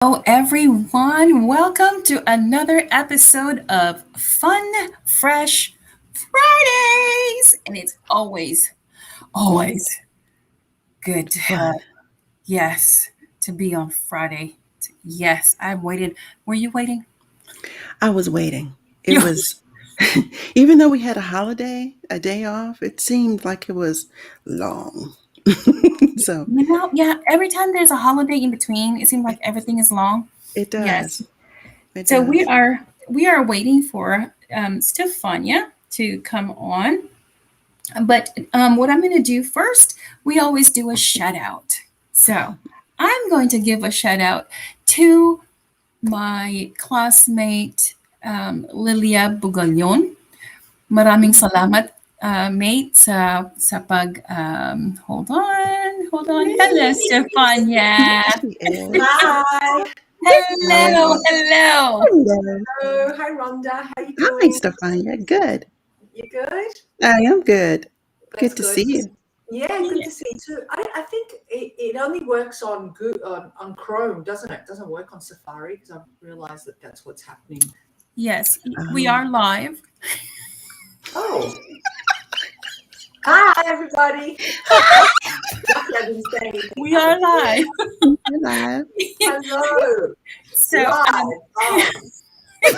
Hello, everyone. Welcome to another episode of Fun Fresh Fridays. And it's always good to have, Fun. yes, to be on Friday. Yes, I've waited. Were you waiting? I was waiting. It You, was, even though we had a holiday, a day off, it seemed like it was long. So yeah, every time there's a holiday in between, it seems like it, everything is long. it Yes. does. It So we does. are we are waiting for Stefania to come on. But what I'm going to do first, we always do a shout out. So I'm going to give a shout out to my classmate, Lilia Bugalyon. Maraming Mm. salamat, mate, sa pag, hold on. Hello, Stefania. There she is. Hi. Hello, hello. Hello. Hello. Hi, Rhonda. How you Hi, doing? Stefania. Good. You good? I am good. That's Good to good. see you. Yeah, good to see you too. I think it only works on on Chrome, doesn't it? It doesn't work on Safari because I've realized that that's what's happening. Yes, we Um, are live. Oh, hi, everybody. I didn't say anything. We are live. you're live. Hello. So, Live.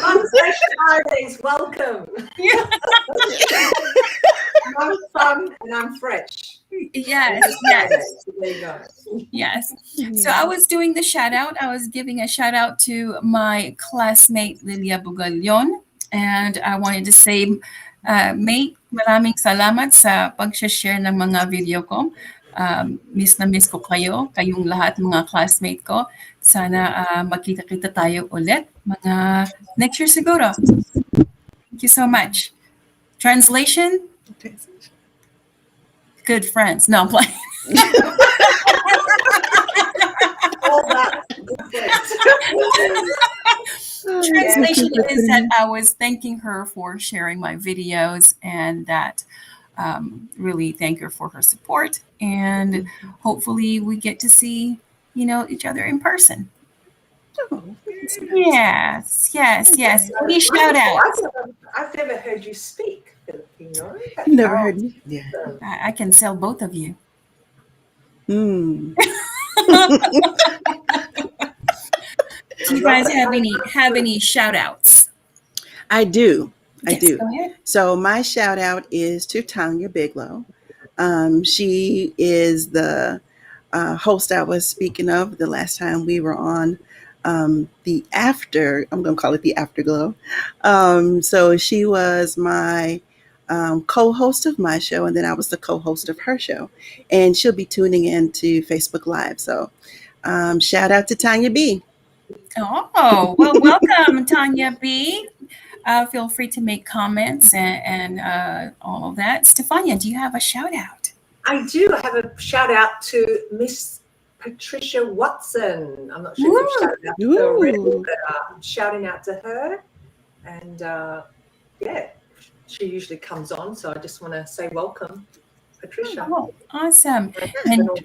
On Fresh Fridays, welcome. I'm fun and I'm fresh. yes, It's yes. Friday, so there you go. Yes. So I was doing the shout out. I was giving a shout out to my classmate Lilia Bugalyon. And I wanted to say, mate, maraming salamat sa pag-share ng mga video ko. Miss na miss ko kayo, kayong lahat mga classmate ko. Sana magkita-kita tayo ulit. Mga next year siguro. Thank you so much. Translation, good friends. No, I'm playing. All that. Translation is that I was thanking her for sharing my videos and that really thank her for her support. And hopefully we get to see, each other in person. Oh, that's nice. Yes. Any shout Wonderful. outs? I've never heard you speak Filipino. That's You never heard me? Yeah. awesome. I can sell both of you. Hmm. Do you guys have any shout outs? I do. I Yes, do. go ahead. So my shout out is to Tanya Biglow. She is the host I was speaking of the last time we were on the after. I'm going to call it the afterglow. So she was my co-host of my show, and then I was the co-host of her show. And she'll be tuning in to Facebook Live. So shout out to Tanya B. Oh, well, welcome, Tanya B. Feel free to make comments and all of that. Stefania, do you have a shout out? I do have a shout out to Miss Patricia Watson. I'm not sure if you've shouted out to her already, Ooh. but I'm shouting out to her. And yeah, she usually comes on. So I just want to say welcome, Patricia. Oh, awesome. And And also,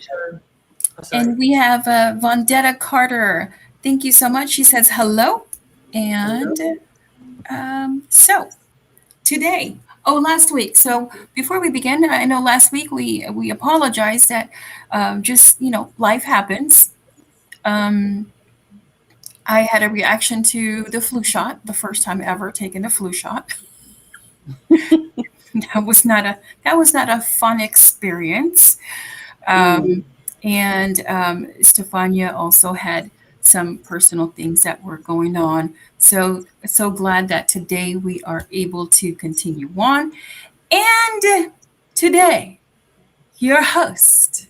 oh, sorry. and we have Vendetta Carter. Thank you so much. She says hello. And so today, last week. So before we begin, I know last week we apologized that just life happens. Um, I had a reaction to the flu shot, the first time ever taking a flu shot. That was not a fun experience. Um, and Stefania also had some personal things that were going on. So glad that today we are able to continue on. And today, your host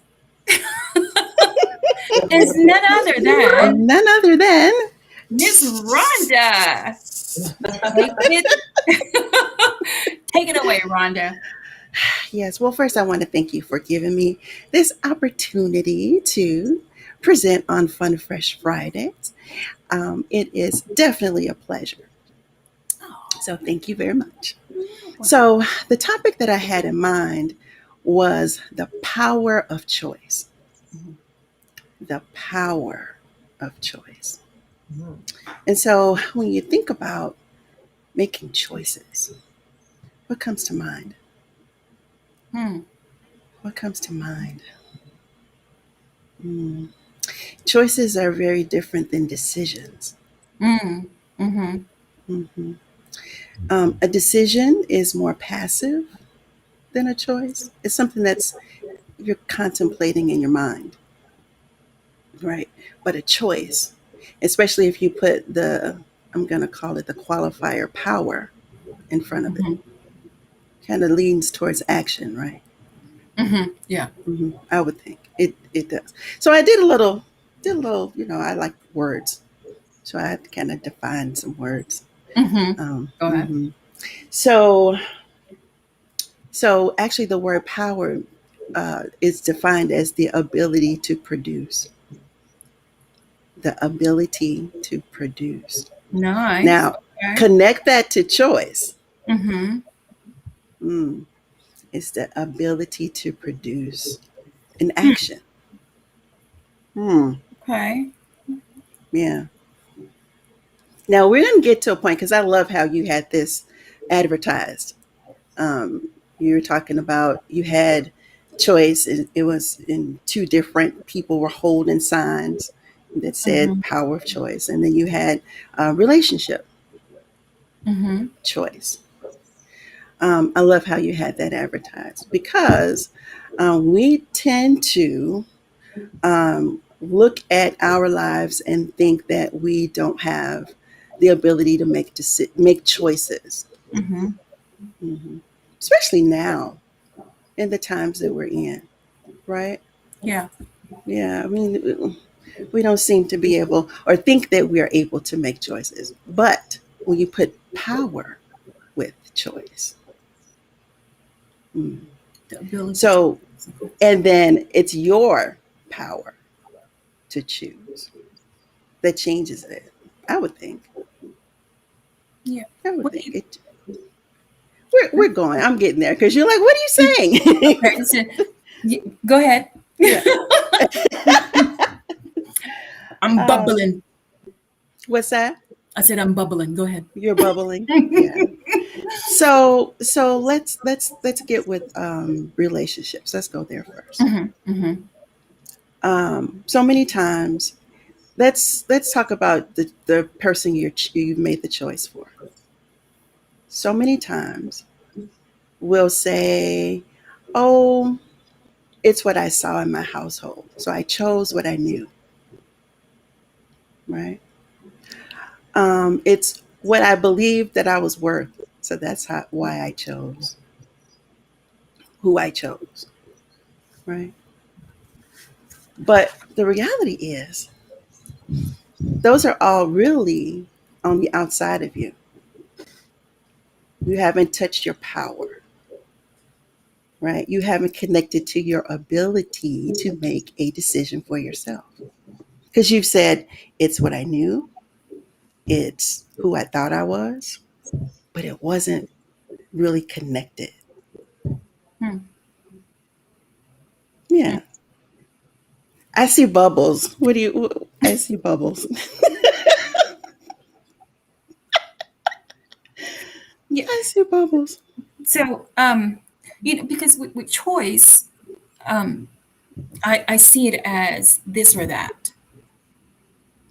is none other than None other than Miss Rhonda. Take it away, Rhonda. yes. Well, first, I want to thank you for giving me this opportunity to present on Fun Fresh Fridays. It is definitely a pleasure. So, thank you very much. So, the topic that I had in mind was the power of choice. The power of choice. Mm. And so when you think about making choices, what comes to mind? Hmm. What comes to mind? Mm. Choices are very different than decisions. Mm. Mm-hmm. Hmm. A decision is more passive than a choice. It's something that's you're contemplating in your mind, right? But a choice, especially if you put the, I'm going to call it the qualifier power in front of it, Mm-hmm. kind of leans towards action, right? Mm-hmm. Yeah. I would think it does. So I did a little. I like words, so I had to kind of define some words. Mm-hmm. Go ahead. Mhm. So so actually, the word power is defined as the ability to produce. The ability to produce. Nice. Now, Okay. connect that to choice. Mm-hmm. Mm, it's the ability to produce an action. Hmm. Okay. Yeah. Now we're going to get to a point because I love how you had this advertised. You were talking about you had choice, and it was in two different people were holding signs that said Mm-hmm. power of choice, and then you had relationship Mm-hmm. choice. I love how you had that advertised because we tend to look at our lives and think that we don't have the ability to make choices. Mm-hmm. Hmm. Especially now in the times that we're in, right? Yeah. Yeah, I mean, we don't seem to be able or think that we are able to make choices. But when you put power with choice, mm, The ability to. so, and then it's your power to choose that changes it. I would think. Yeah. I would What do think you? it. We're going. I'm getting there because you're like, what are you saying? Okay. So, go ahead. Yeah. I'm Um, bubbling. what's that? I said I'm bubbling. Go ahead. You're bubbling. Yeah. So let's get with relationships. Let's go there first. Mm-hmm. Mm-hmm. So many times, let's talk about the person you've made the choice for. So many times we'll say, "Oh, it's what I saw in my household, so I chose what I knew." Right? It's what I believed that I was worth, so that's why I chose who I chose. Right? But the reality is, those are all really on the outside of you. You haven't touched your power, right? You haven't connected to your ability to make a decision for yourself. Because you've said, it's what I knew, it's who I thought I was, but it wasn't really connected. Hmm. Hmm. Yeah. I see bubbles. What do you, I see bubbles. Yeah. I see bubbles. So, because with choice, um, I see it as this or that.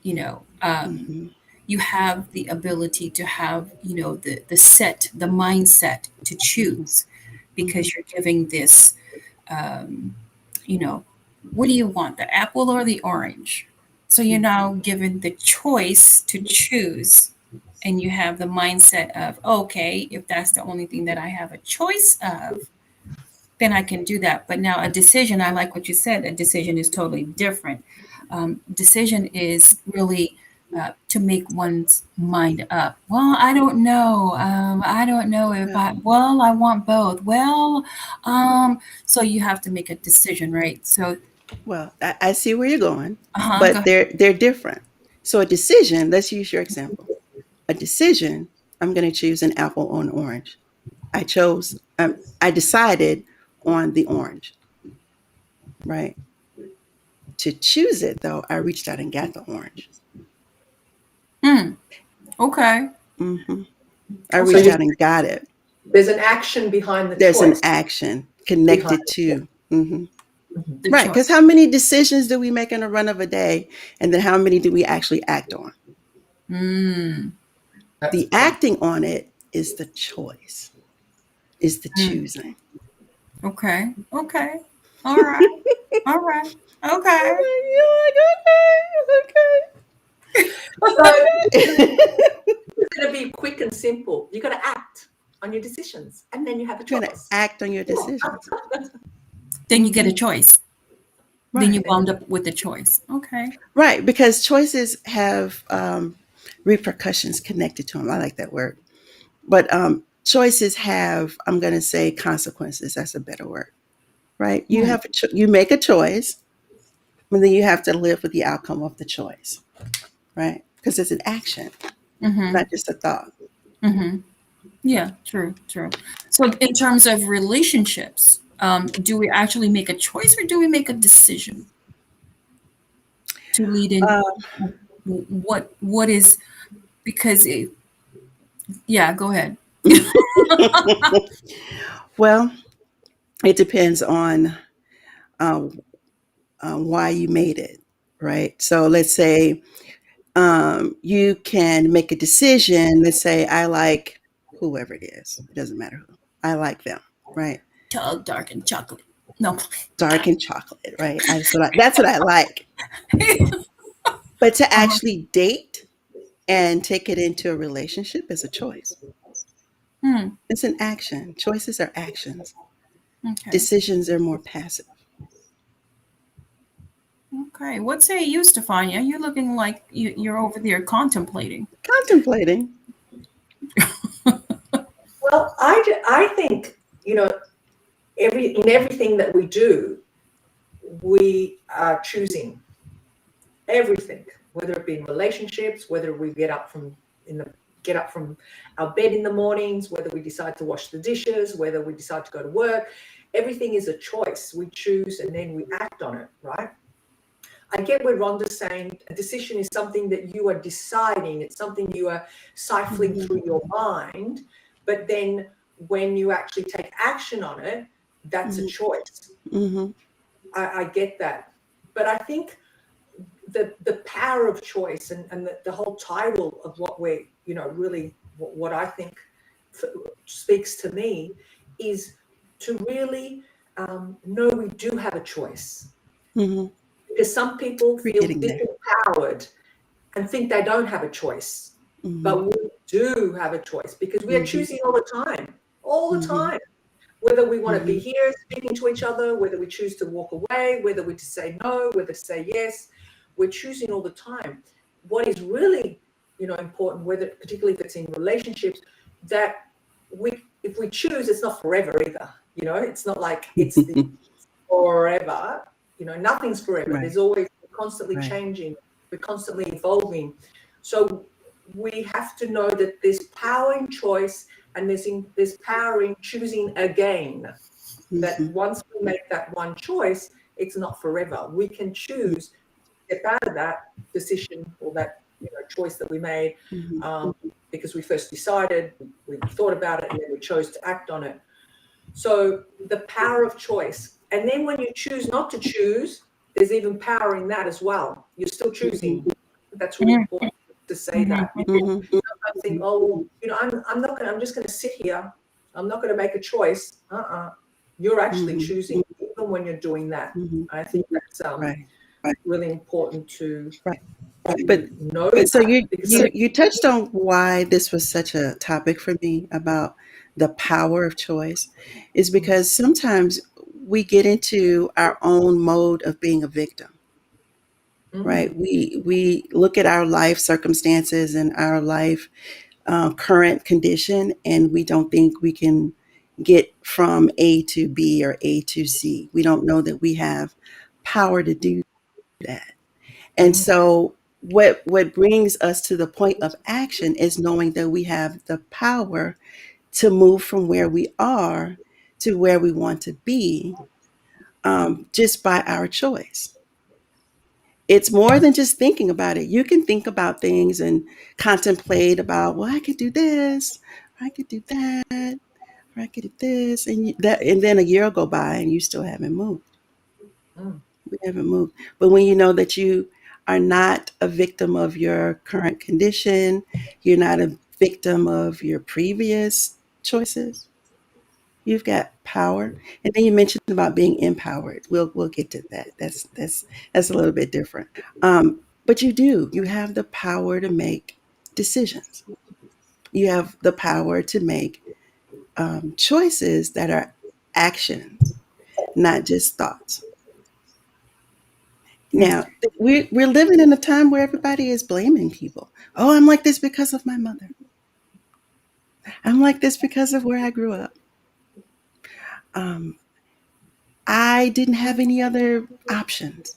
You know, Hmm. you have the ability to have, the mindset to Hmm. choose, Hmm. because you're giving this, um, you know, what do you want, the apple or the orange? So you're Hmm. now given the choice to choose, and you have the mindset of, okay, if that's the only thing that I have a choice of, then I can do that. But now a decision, I like what you said, a decision is totally different. Decision is really to make one's mind up. Well, I don't know. I don't know if Yeah. I want both. So you have to make a decision, right? So, Well, I see where you're going, go but ahead. they're different. So a decision, let's use your example. A decision, I'm going to choose an apple or an orange. I decided on the orange, right? To choose it, though, I reached out and got the orange. Okay. Hmm. I So reached Okay. you, out and got it. there's an action behind the There's an choice. action Behind connected it. to. Hmm. Mhm. The Right. Because choice. how many decisions do we make in a run of a day? And then how many do we actually act on? Mm. That's the The point. acting on it is the choice, is the Mm. choosing. Okay. Okay. All right. All right. Okay. You're like, So okay, okay. it's going to be quick and simple. You got to act on your decisions, and then you have a You're going to choice. act on your decisions. Then you get Hmm. a choice. Then you Right. And wound up with a choice. Okay. Right. Because choices have repercussions connected to them. I like that word. But choices have, I'm going to say, consequences. That's a better word. Right. You Hmm. have you make a choice, and then you have to live with the outcome of the choice. Right. Because it's an action, Mm-hmm. not just a thought. Mm-hmm. Yeah. True. True. So, in terms of relationships, do we actually make a choice or do we make a decision to lead in? Uh, What is because it, yeah. Go ahead. well, it depends on uh, why you made it. Right. So let's say you can make a decision. Let's say I like whoever it is. It doesn't matter who. I like them. Right. Tall, dark, and chocolate. No. Dark and chocolate. Right. That's what I like. But to Uh-huh. actually date and take it into a relationship is a choice. Hmm. It's an action. Choices are actions. Okay. Decisions are more passive. Okay. What say you, Stefania? You're looking like you're over there contemplating. Contemplating. well, I think in everything that we do, we are choosing everything, whether it be in relationships, whether we in the get up from our bed in the mornings, whether we decide to wash the dishes, whether we decide to go to work. Everything is a choice. We choose and then we act on it, right? I get where Rhonda's saying a decision is something that you are deciding, it's something you are siphoning Hmm. through your mind, but then when you actually take action on it, that's a choice. Hmm. I get that. But I think the power of choice and the whole title of what we're, really what I think speaks to me is to really know we do have a choice. Hmm. Because some people We're feel getting there. disempowered and think they don't have a choice. Hmm. But we do have a choice because we are Hmm. choosing all the Hmm. time. Whether we want to be Hmm. here speaking to each other, whether we choose to walk away, whether we to say no, whether to say yes, we're choosing all the time. What is really, important, whether particularly if it's in relationships, that if we choose, it's not forever either. It's not like it's the forever. Nothing's forever. Right. There's always constantly Right. changing. We're constantly evolving. So we have to know that there's power in choice and there's power in choosing again. That Hmm. once we make that one choice, it's not forever. We can choose to step out of that decision or that choice that we made Hmm. because we first decided, we thought about it, and then we chose to act on it. So the power of choice. And then when you choose not to choose, there's even power in that as well. You're still Hmm. choosing. That's really Mhm, important to say that. mhm, People Hmm. sometimes think, oh, I'm just going to sit here. I'm not going to make a choice. You're actually Hmm. choosing even when you're doing that. Hmm. I think that's Right. really important Right. But to know so that you because you you touched on why this was such a topic for me about the power of choice is because sometimes we get into our own mode of being a victim, mm, right? We look at our life circumstances and our life current condition, and we don't think we can get from A to B or A to Z. We don't know that we have power to do that. And mm, so what brings us to the point of action is knowing that we have the power to move from where we are to where we want to be, just by our choice. it's more than just thinking about it. You can think about things and contemplate about, well, I could do this, or I could do that, or I could do this, and then a year will go by and you still haven't moved. Mm. We haven't moved. But when you know that you are not a victim of your current condition, you're not a victim of your previous choices. You've got power. And then you mentioned about being empowered. We'll get to that. That's a little bit different. But you do. You have the power to make decisions. You have the power to make choices that are actions, not just thoughts. Now, we're living in a time where everybody is blaming people. Oh, I'm like this because of my mother. I'm like this because of where I grew up. Um, I didn't have any other options.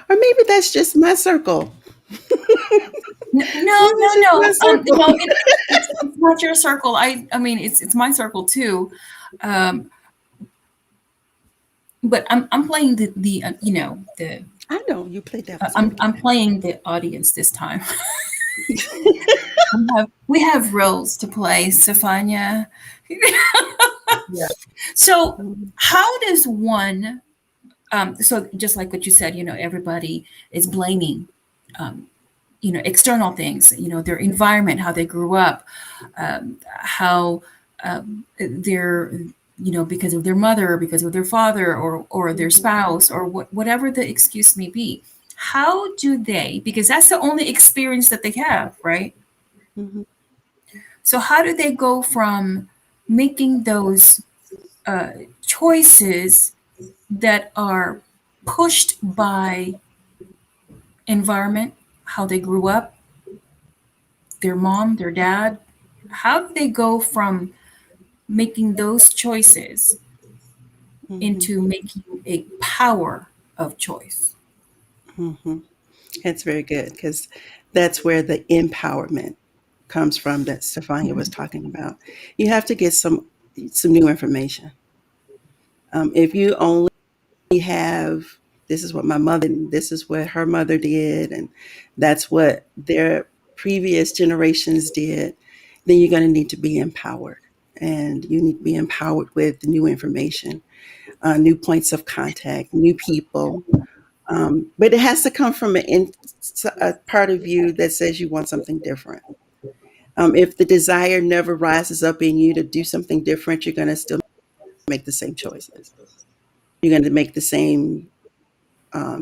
Or maybe that's just my circle. No, no, Maybe no, it's just my no. circle. No, it's not your circle. I mean, it's my circle too. Um, but I'm playing the the I know you play devil's I'm advocate. playing the audience this time. We have roles to play, Stefania. Yeah. So Mhm, how does one? So just like what you said, everybody is blaming, um, external things, their environment, how they grew up, how they're, because of their mother, or because of their father, or their mhm, spouse, or whatever the excuse may be. How do they? Because that's the only experience that they have, right? mhm, So how do they go from making those uh, choices that are pushed by environment, how they grew up, their mom, their dad? How do they go from making those choices mhm, into making a power of choice? mhm. That's very good because that's where the empowerment comes from that Stefania was talking about. You have to get some new information. If you only have, this is what my mother and this is what her mother did, and that's what their previous generations did, then you're going to need to be empowered. And you need to be empowered with new information, new points of contact, new people. But it has to come from a part of you that says you want something different. If the desire never rises up in you to do something different, you're going to still make the same choices. You're going to make the same,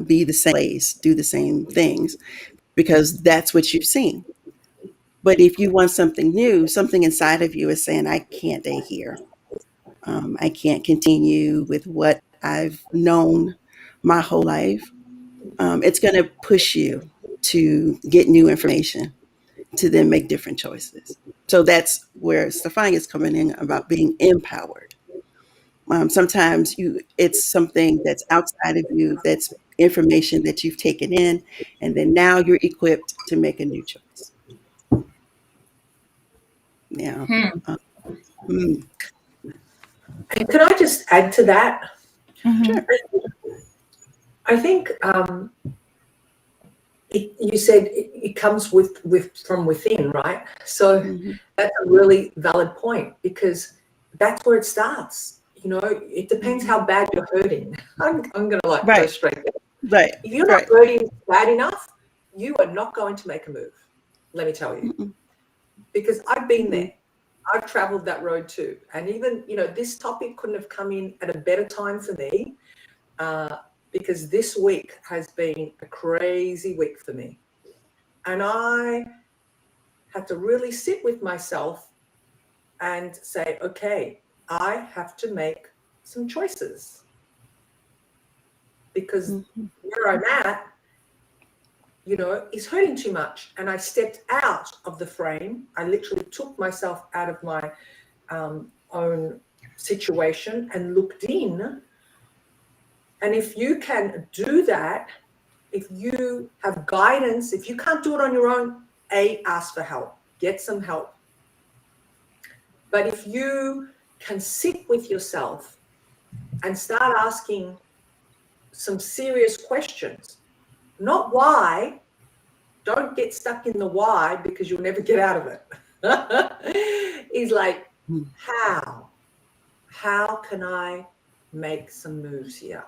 be the same place, do the same things because that's what you've seen. But if you want something new, something inside of you is saying, I can't stay here. I can't continue with what I've known my whole life. It's going to push you to get new information to then make different choices. So that's where Stefania is coming in about being empowered. Sometimes it's something that's outside of you, that's information that you've taken in, and then now you're equipped to make a new choice. Yeah. Hmm. Uh, mm, And can I just add to that? Mm-hmm. sure. I think you said it comes with from within, right? So Hmm. that's a really valid point because that's where it starts. It depends Hmm. how bad you're hurting. I'm gonna like go Right. straight there. Right. If you're not Right. hurting bad enough, you are not going to make a move. Let me tell you, Mm-mm, because I've been mm-mm, there. I've traveled that road too, and even this topic couldn't have come in at a better time for me uh, because this week has been a crazy week for me. And I had to really sit with myself and say, okay, I have to make some choices because mhm, where I'm at, is hurting too much. And I stepped out of the frame. I literally took myself out of my own situation and looked in. And if you can do that, if you have guidance, if you can't do it on your own, ask for help, get some help. But if you can sit with yourself and start asking, some serious questions. Not why. Don't get stuck in the why because you'll never get out of it. He's like, Mm. how? How can I make some moves here?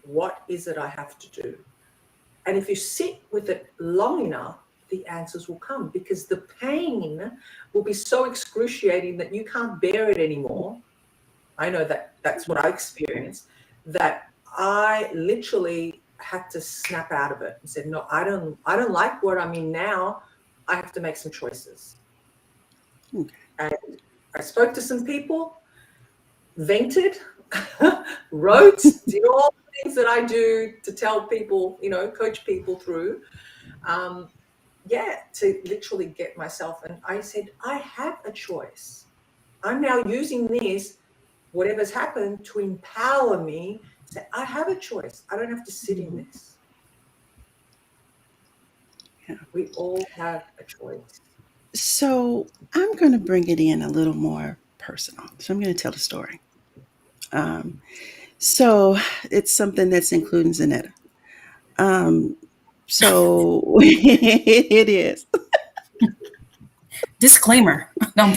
What is it I have to do? And if you sit with it long enough, the answers will come, because the pain will be so excruciating that you can't bear it anymore. I know that that's what I experienced, that I literally had to snap out of it and said, no, I don't like what I'm in now. I have to make some choices. Okay. And I spoke to some people, vented, wrote, did all the things that I do to tell people, coach people through. Yeah, to literally get myself. And I said, I have a choice. I'm now using this, whatever's happened, to empower me. Say, I have a choice. I don't have to sit in this. Yeah. We all have a choice. So I'm going to bring it in a little more personal. So I'm going to tell the story. Um, so it's something that's including Zanetta. Um, so it is. Disclaimer. No,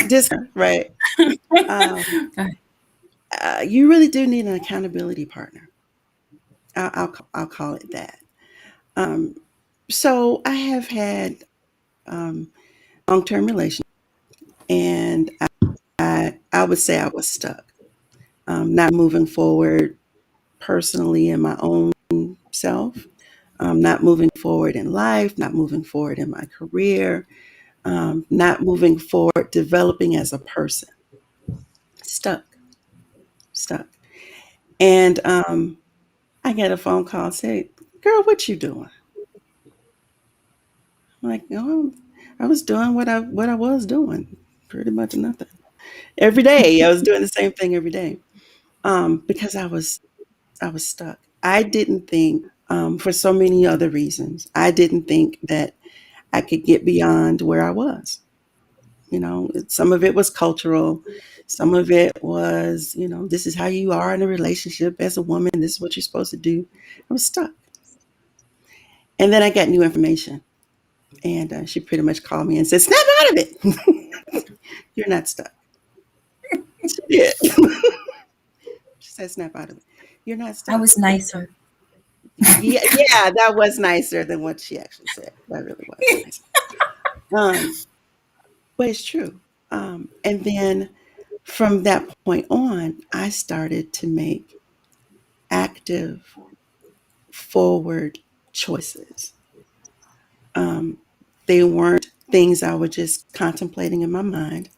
Just right. Um, you really do need an accountability partner. I'll call it that. Um, so I have had long term relationship, and I would say I was stuck, not moving forward personally in my own self, not moving forward in life, not moving forward in my career, not moving forward, developing as a person. Stuck, stuck. And I get a phone call say, "Girl, what you doing?" I'm like, "Oh, I was doing what I was doing, pretty much nothing. Every day, I was doing the same thing every day, because I was stuck. I didn't think, for so many other reasons, I didn't think that I could get beyond where I was. Some of it was cultural. Some of it was, this is how you are in a relationship as a woman. This is what you're supposed to do. I was stuck. And then I got new information. And she pretty much called me and said, snap out of it. You're not stuck. She did. She said, snap out of it. You're not I stuck. was nicer. Yeah, yeah, that was nicer than what she actually said. That really was nice. But it's true. And then from that point on, I started to make active, forward choices. Um, they weren't things I was just contemplating in my mind.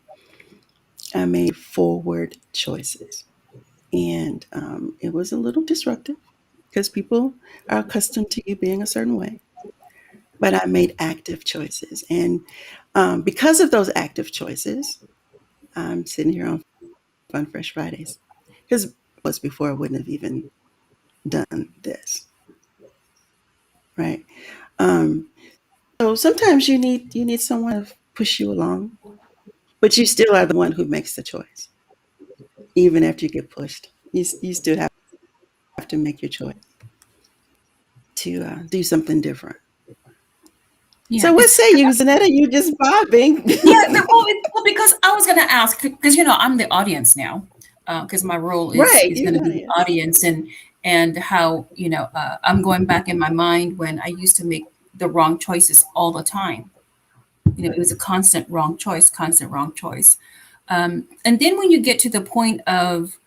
I made forward choices. And it was a little disruptive because people are accustomed to you being a certain way. But I made active choices. And because of those active choices, I'm sitting here on Fun Fresh Fridays. Because was before I wouldn't have even done this, right? Um, so sometimes you need someone to push you along, but you still are the one who makes the choice, even after you get pushed. You still have to make your choice to do something different. Yeah, So what it's say you, Zanetta? You just bobbing? yeah. Well, because I was going to ask, because I'm the audience now, because my role is Right, is you're going to the be the audience. audience, and how I'm going back in my mind when I used to make the wrong choices all the time. It was a constant wrong choice, constant wrong choice. And then when you get to the point of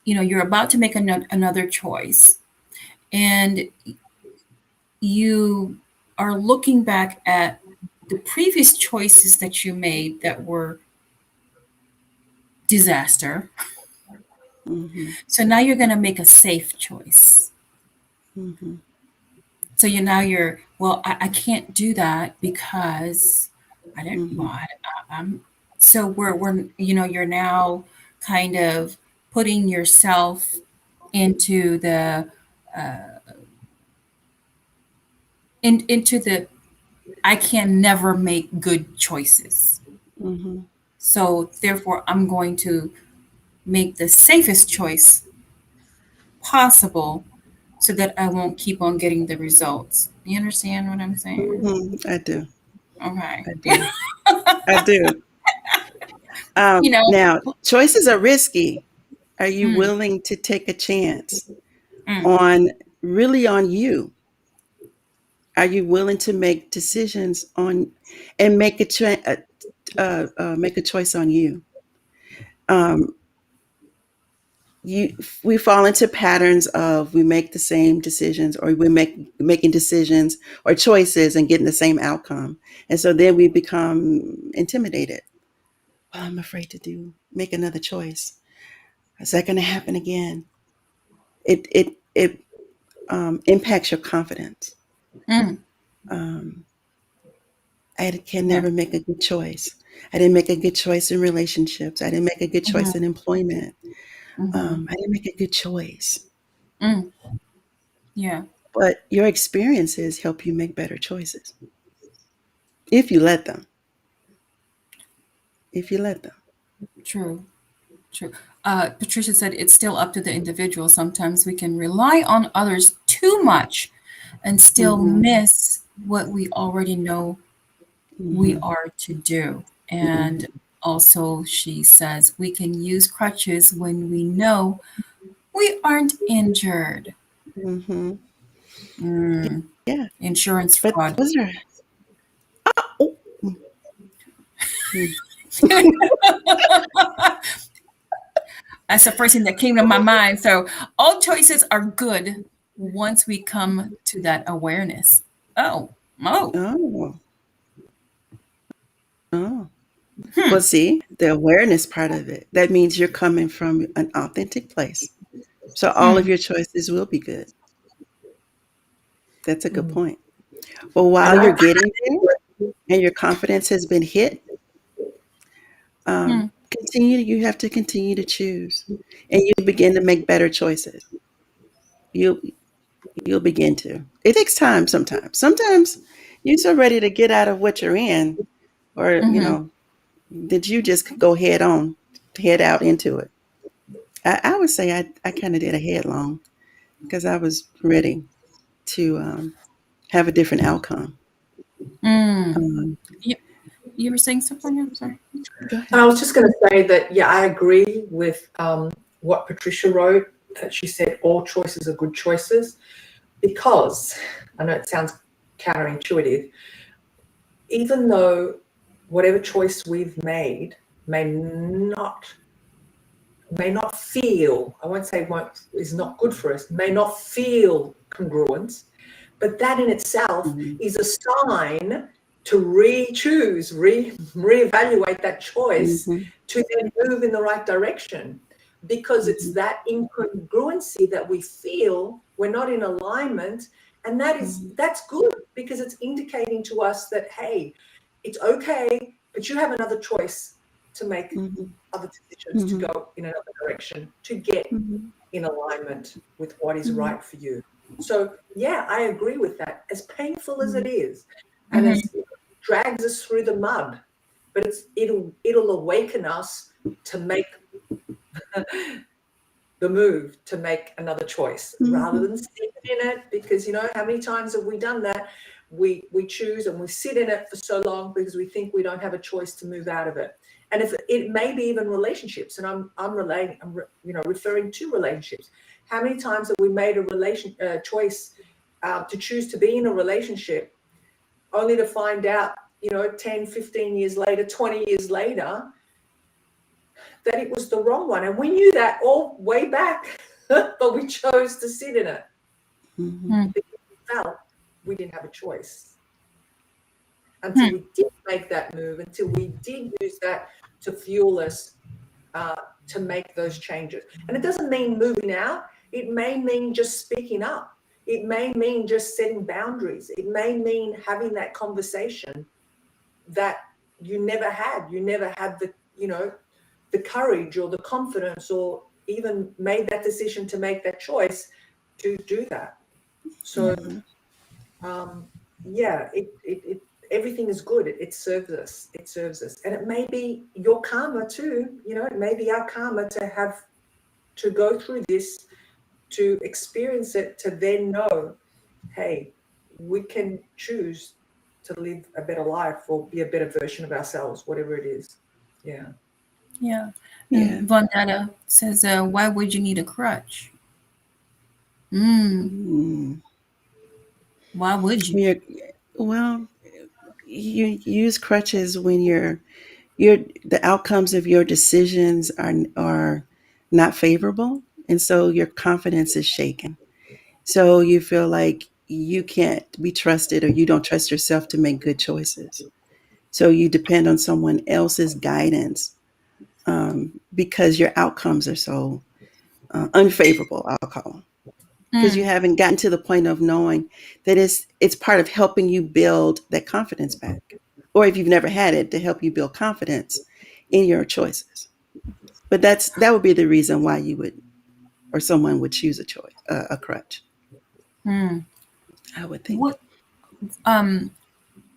you're about to make another choice, and you are looking back at the previous choices that you made that were disaster. Mm-hmm, So now you're going to make a safe choice. mm-hmm, So you're well. I can't do that because I don't. mm-hmm, Well, I'm. So we're you're now kind of putting yourself into the into the I can never make good choices. mm-hmm, So therefore, I'm going to make the safest choice possible so that I won't keep on getting the results. You understand what I'm saying? I do. Okay. I do. I do. You know, Now, choices are risky. Are you mm, willing to take a chance mm, on really on you? Are you willing to make decisions on and make a choice on you? Um, you we fall into patterns of we make the same decisions or we making decisions or choices and getting the same outcome, and so then we become intimidated. Well, I'm afraid to do make another choice. Is that going to happen again? It impacts your confidence. mm, um, I can yeah. never make a good choice. I didn't make a good choice in relationships. I didn't make a good Mm-hmm, choice in employment. mm-hmm, I didn't make a good choice. mm, yeah. But your experiences help you make better choices if you let them. If you let them. True. True. Patricia said it's still up to the individual. Sometimes we can rely on others too much and still Mm-hmm. miss what we already know we Mm-hmm. are to do. Mm-hmm. And also, she says we can use crutches when we know we aren't injured. Mm-hmm. Mm, Yeah. insurance But fraud. those are. Oh. Mm-hmm. That's the first thing that came to my mind. So, all choices are good once we come to that awareness. Oh, oh, Oh. Oh. hmm, Well, see, the awareness part of it, that means you're coming from an authentic place. So all of hmm, your choices will be good. That's a good Mm. point. But And while I you're getting there and your confidence has been hit, hmm, you have to continue to choose. And you begin to make better choices. You'll you'll begin to. It takes time sometimes. Sometimes you're so ready to get out of what you're in, or hmm. did you just go head out into it? I would say I kind of did a headlong because I was ready to have a different outcome. Mm. Um, You, you were saying something? I'm sorry. Go ahead. I was just going to say that, yeah, I agree with what Patricia wrote, that she said all choices are good choices, because I know it sounds counterintuitive, even though whatever choice we've made may not may not feel, I won't say won't, is not good for us, may not feel congruent, but that in itself Mhm, is a sign to re-choose, reevaluate that choice, mhm, to then move in the right direction. Because it's mhm, that incongruency that we feel we're not in alignment. And mhm, that's good, because it's indicating to us that, hey, it's okay, but you have another choice to make, mhm, other decisions to mhm, go in another direction to get mhm, in alignment with what is mhm, right for you. So yeah, I agree with that. As painful as it mhm, is, and Mm-hmm, as it drags us through the mud, but it'll awaken us to make the move, to make another choice rather mhm, than sitting in it. Because how many times have we done that? We choose and we sit in it for so long because we think we don't have a choice to move out of it. And if it may be even relationships, and I'm referring to relationships. How many times have we made a choice to choose to be in a relationship, only to find out 10, 15 years later, 20 years later, that it was the wrong one. And we knew that all way back, but we chose to sit in it mhm, hmm, because we felt we didn't have a choice until hmm, we did make that move, until we did use that to fuel us uh, to make those changes. And it doesn't mean moving out. It may mean just speaking up. It may mean just setting boundaries. It may mean having that conversation that you never had. You never had the courage or the confidence, or even made that decision to make that choice to do that. So mhm, yeah, it everything is good. It serves us. It serves us. And it may be your karma too. It may be our karma to have to go through this, to experience it, to then know, hey, we can choose to live a better life or be a better version of ourselves, whatever it is. Yeah. Yeah. Yeah. And Vonetta says, why would you need a crutch? Mm, Mm. why would you? When you're, well, you use crutches when you're the outcomes of your decisions are not favorable, and so your confidence is shaken. So you feel like you can't be trusted, or you don't trust yourself to make good choices. So you depend on someone else's guidance, because your outcomes are so unfavorable, I'll call them, because you Mm, haven't gotten to the point of knowing that it's part of helping you build that confidence back, or if you've never had it, to help you build confidence in your choices. But that would be the reason why you would, or someone would choose a crutch, mm. I would think. What um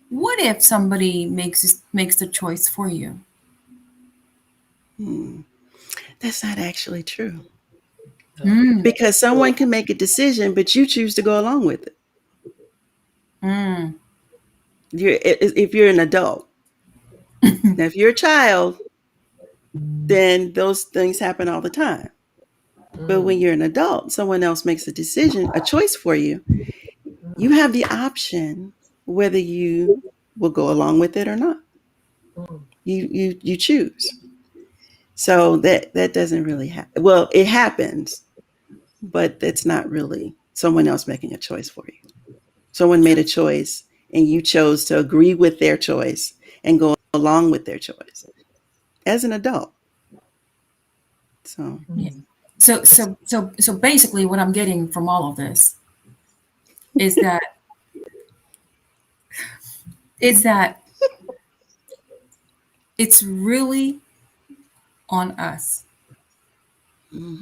what if somebody makes the choice for you? Hmm. That's not actually true, No. Mm, because someone can make a decision, but you choose to go along with it. mm, If you're an adult, now if you're a child, then those things happen all the time. But when Mm, you're an adult, someone else makes a decision, a choice for you. You have the option whether you will go along with it or not. mm, You choose. So that doesn't really happen. Well, it happens, but that's not really someone else making a choice for you. Someone made a choice, and you chose to agree with their choice and go along with their choice as an adult. So yeah. mm. So basically what I'm getting from all of this is that it's really on us mhm,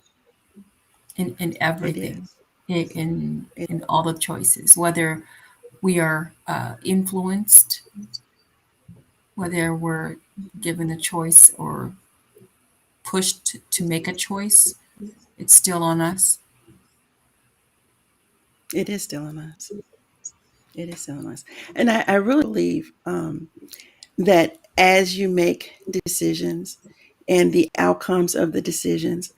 in it everything, is. It, in all the choices, whether we are influenced, whether we're given a choice or pushed to make a choice, it's still on us. it is still on us. It is still on us. And I really believe, that as you make decisions and the outcomes of the decisions,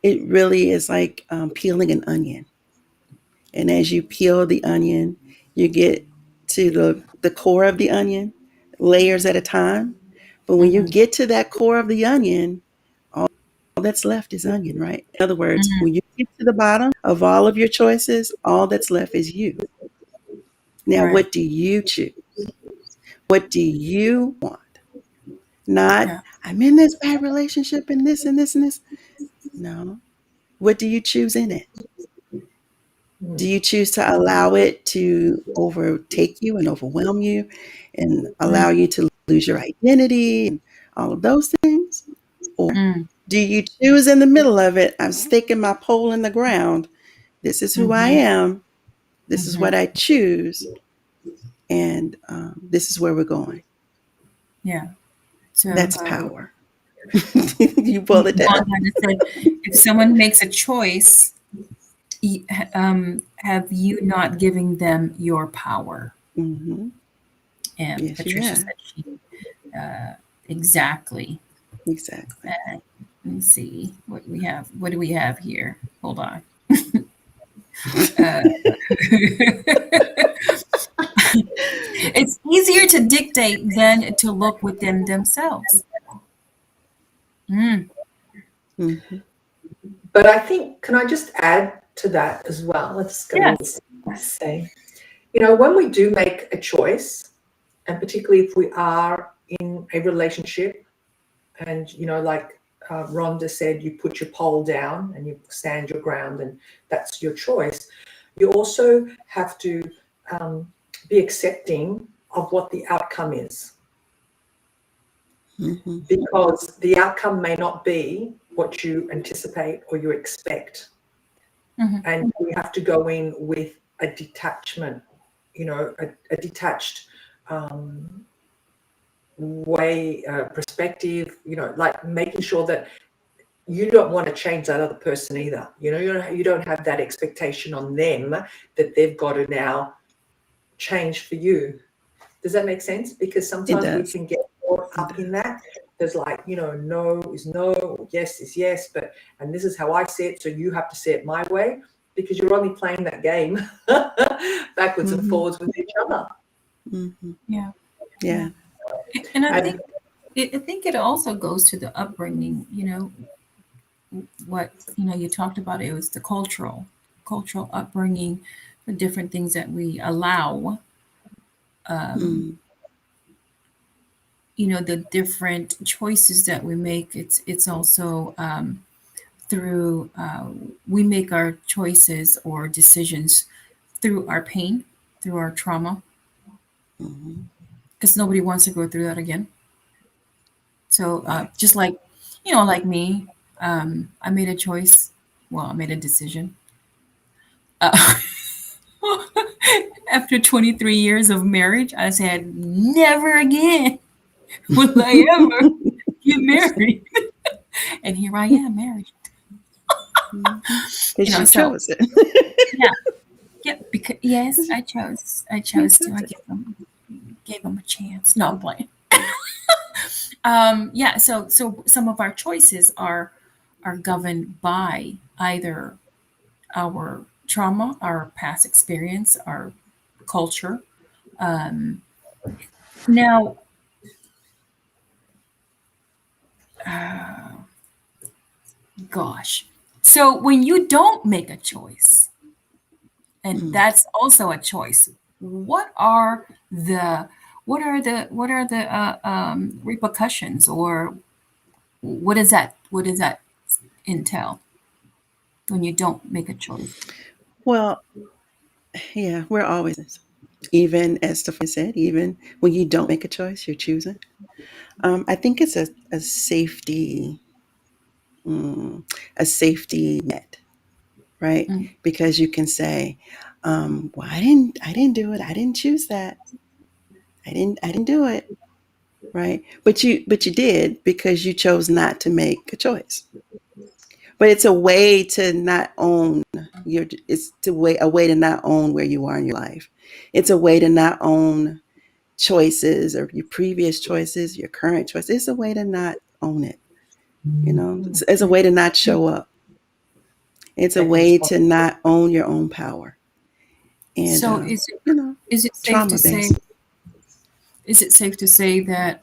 it really is like, peeling an onion. And as you peel the onion, you get to the core of the onion, layers at a time. But when you Mm-hmm. get to that core of the onion, all that's left is onion, right? In other words, Mm-hmm. when you get to the bottom of all of your choices, all that's left is you. Now, Right. what do you choose? What do you want? Not, Yeah. I'm in this bad relationship and this and this and this. No. What do you choose in it? Do Mm, you choose to allow it to overtake you and overwhelm you and allow Mm, you to lose your identity and all of those things? Or mm, do you choose in the middle of it? I'm staking my pole in the ground. This is who I mm-hmm. am. This is Mm-hmm. what I choose. And, this is where we're going. Yeah. So That's power. You boil it down. Montana said, if someone makes a choice, have you not given them your power? Hmm. And Yes, you Patricia have. said she uh, exactly. Exactly. Let me see what we have. What do we have here? Hold on. Uh, it's easier to dictate than to look within themselves. Mm, Hmm. But I think, can I just add to that as well? Let's got a little yes. something to say. You know, when we do make a choice, and particularly if we are in a relationship, and you know, like Rhonda said, you put your pole down and you stand your ground, and that's your choice. You also have to um, be accepting of what the outcome is, Hmm. because the outcome may not be what you anticipate or you expect. Hmm. And we have to go in with a detachment, you know, a detached um, way, perspective, you know, like making sure that you don't want to change that other person either. You don't have that expectation on them that they've got to now change for you. Does that make sense? Because It sometimes we does. can get caught It up in does. that. There's like, no is no, yes is yes, and this is how I see it, so you have to see it my way, because you're only playing that game backwards and Mm-hmm. forwards with each other. Mm-hmm. Yeah. Yeah. And I And think it also goes to the upbringing, what you talked about. It was the cultural upbringing, the different things that we allow, um, Mm-hmm. the different choices that we make. It's also through we make our choices or decisions through our pain, through our trauma, Mm-hmm. because nobody wants to go through that again. So Right. just like like me, I made a choice. Well, I made a decision. Uh, After 23 years of marriage, I said, never again will I ever get married. And here I am married. Because you So chose it. yeah, yeah, because yes, 'Cause you, I you chose to. chose I it. gave them a chance. No, I'm playing. Yeah, so some of our choices are governed by either our trauma, our past experience, our culture. Um, Now, uh, gosh. So when you don't make a choice, and Mm. that's also a choice, what are the repercussions, or what does that entail when you don't make a choice? Well, yeah, we're always, even as Stefan said, even when you don't make a choice, you're choosing. I think it's a safety, mm, a safety net, right? Mm. Because you can say, well, I didn't do it. I didn't choose that. I didn't do it. Right. But you did, because you chose not to make a choice. But it's a way to not own a way to not own where you are in your life. It's a way to not own choices, or your previous choices, your current choices. It's a way to not own it. It's a way to not show up. It's a taking way to responsibility. not own your own power. And So is it you know, is it safe to trauma say based. that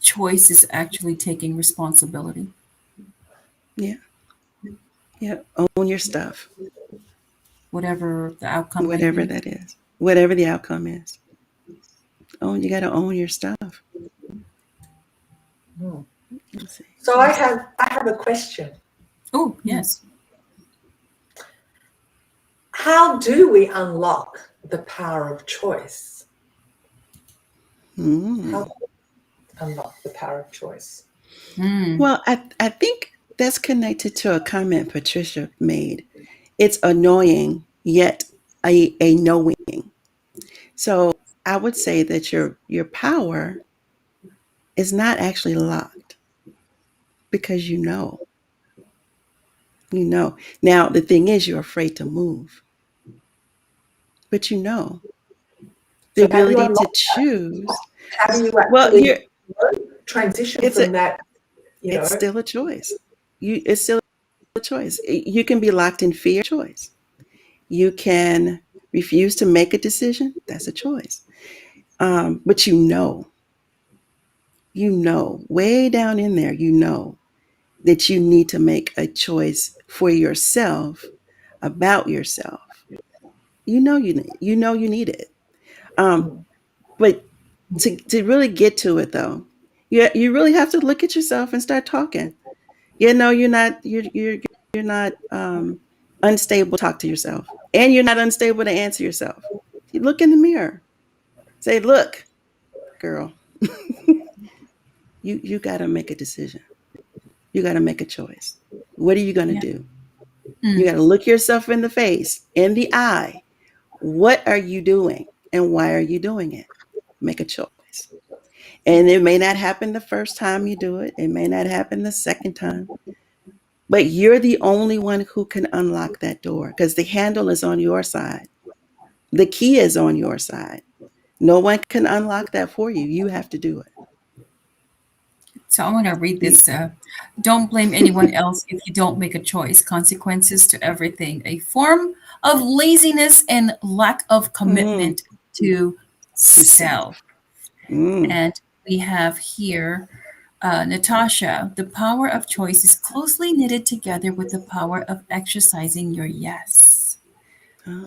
choice is actually taking responsibility, Yeah, yeah. Own your stuff, whatever the outcome might whatever be? that is, whatever the outcome is. You got to own your stuff. Hmm. Let's see. So I Let's, have a question. Oh, hmm, yes. How do we unlock the power of choice? How hmm. do we unlock the power of choice? Mm. Well, I think that's connected to a comment Patricia made. It's annoying, yet a knowing. So I would say that your power is not actually locked, because you know. You know. Now the thing is, you're afraid to move, but you know the So how do you ability to unlock? choose. How do you Well, actually transition it's a from that? You it's know, still a choice. It's still a choice. You can be locked in fear. Choice. You can refuse to make a decision. That's a choice. But way down in there, that you need to make a choice for yourself, about yourself. You need it. Um, mm, but to really get to it, though, you really have to look at yourself and start talking. You're not unstable. Talk to yourself, and you're not unstable to answer yourself. You look in the mirror. Say, look, girl, you got to make a decision. You got to make a choice. What are you going to Yeah. do? You Mm. got to look yourself in the face, in the eye. What are you doing, and why are you doing it? Make a choice. And it may not happen the first time you do it. It may not happen the second time. But you're the only one who can unlock that door because the handle is on your side. The key is on your side. No one can unlock that for you. You have to do it. So I want to read You- this. Don't blame anyone else if you don't make a choice. Consequences to everything. A form of laziness and lack of mm, commitment to to self. self. Mm. And we have here Natasha. The power of choice is closely knitted together with the power of exercising your yes.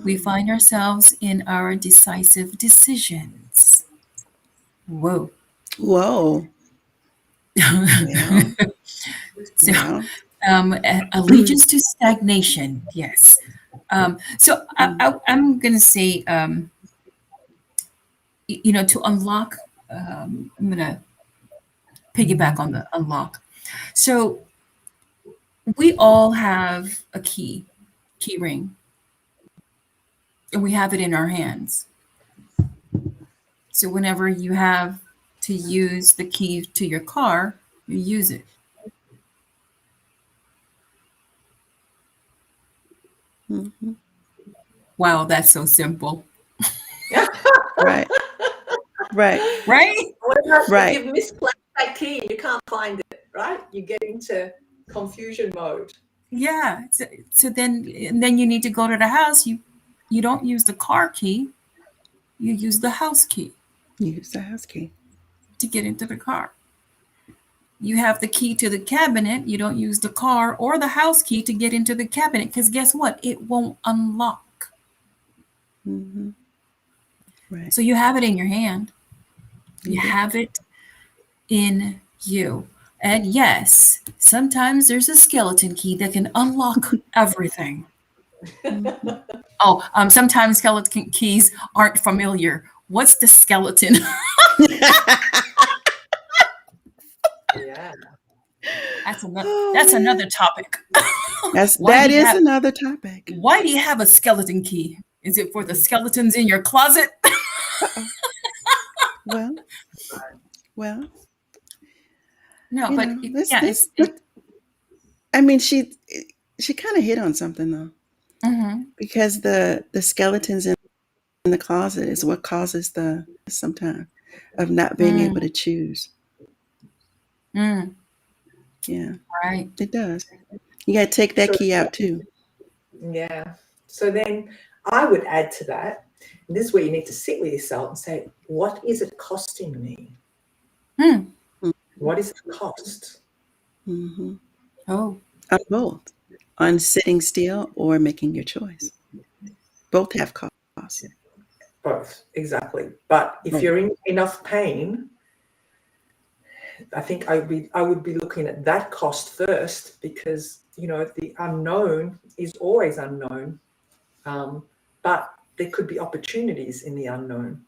We Oh. find ourselves in our decisive decisions. Whoa. Whoa. Well, So, well. allegiance to stagnation, yes. So Mm, I'm going to say, to unlock, I'm going to piggyback on the unlock. So we all have a key ring, and we have it in our hands. So whenever you have to use the key to your car, you use it. mhm. Wow, that's so simple, Right. Right. right? What about if Right. you've misplaced that key and you can't find it, right? You get into confusion mode. Yeah. So then you need to go to the house. You don't use the car key. You use the house key Use the house key. to get into the car. You have the key to the cabinet. You don't use the car or the house key to get into the cabinet because guess what? It won't unlock. Hmm. Right. So you have it in your hand. You You do. have it in you. And yes, sometimes there's a skeleton key that can unlock everything. Hmm. Oh, sometimes skeleton keys aren't familiar. What's the skeleton? Yeah. That's Oh man. another topic. Why do That you is have another topic. why do you have a skeleton key? Is it for the skeletons in your closet? Uh-oh. Well, well, No, you but know, this yeah, this but I mean she kind of hit on something though mhm. because the skeletons in the closet is what causes the sometimes of not being Mm, able to choose. mm, Yeah, right. it does. You got to take that So, key out too. yeah. So then I would add to that, and this is where you need to sit with yourself and say, what is it costing me? Hmm. What is the cost? Mm-hmm. Oh, On both, on sitting still or making your choice. Both have costs. Both, exactly. But if Both. you're in enough pain, I think I would be looking at that cost first because the unknown is always unknown, but there could be opportunities in the unknown.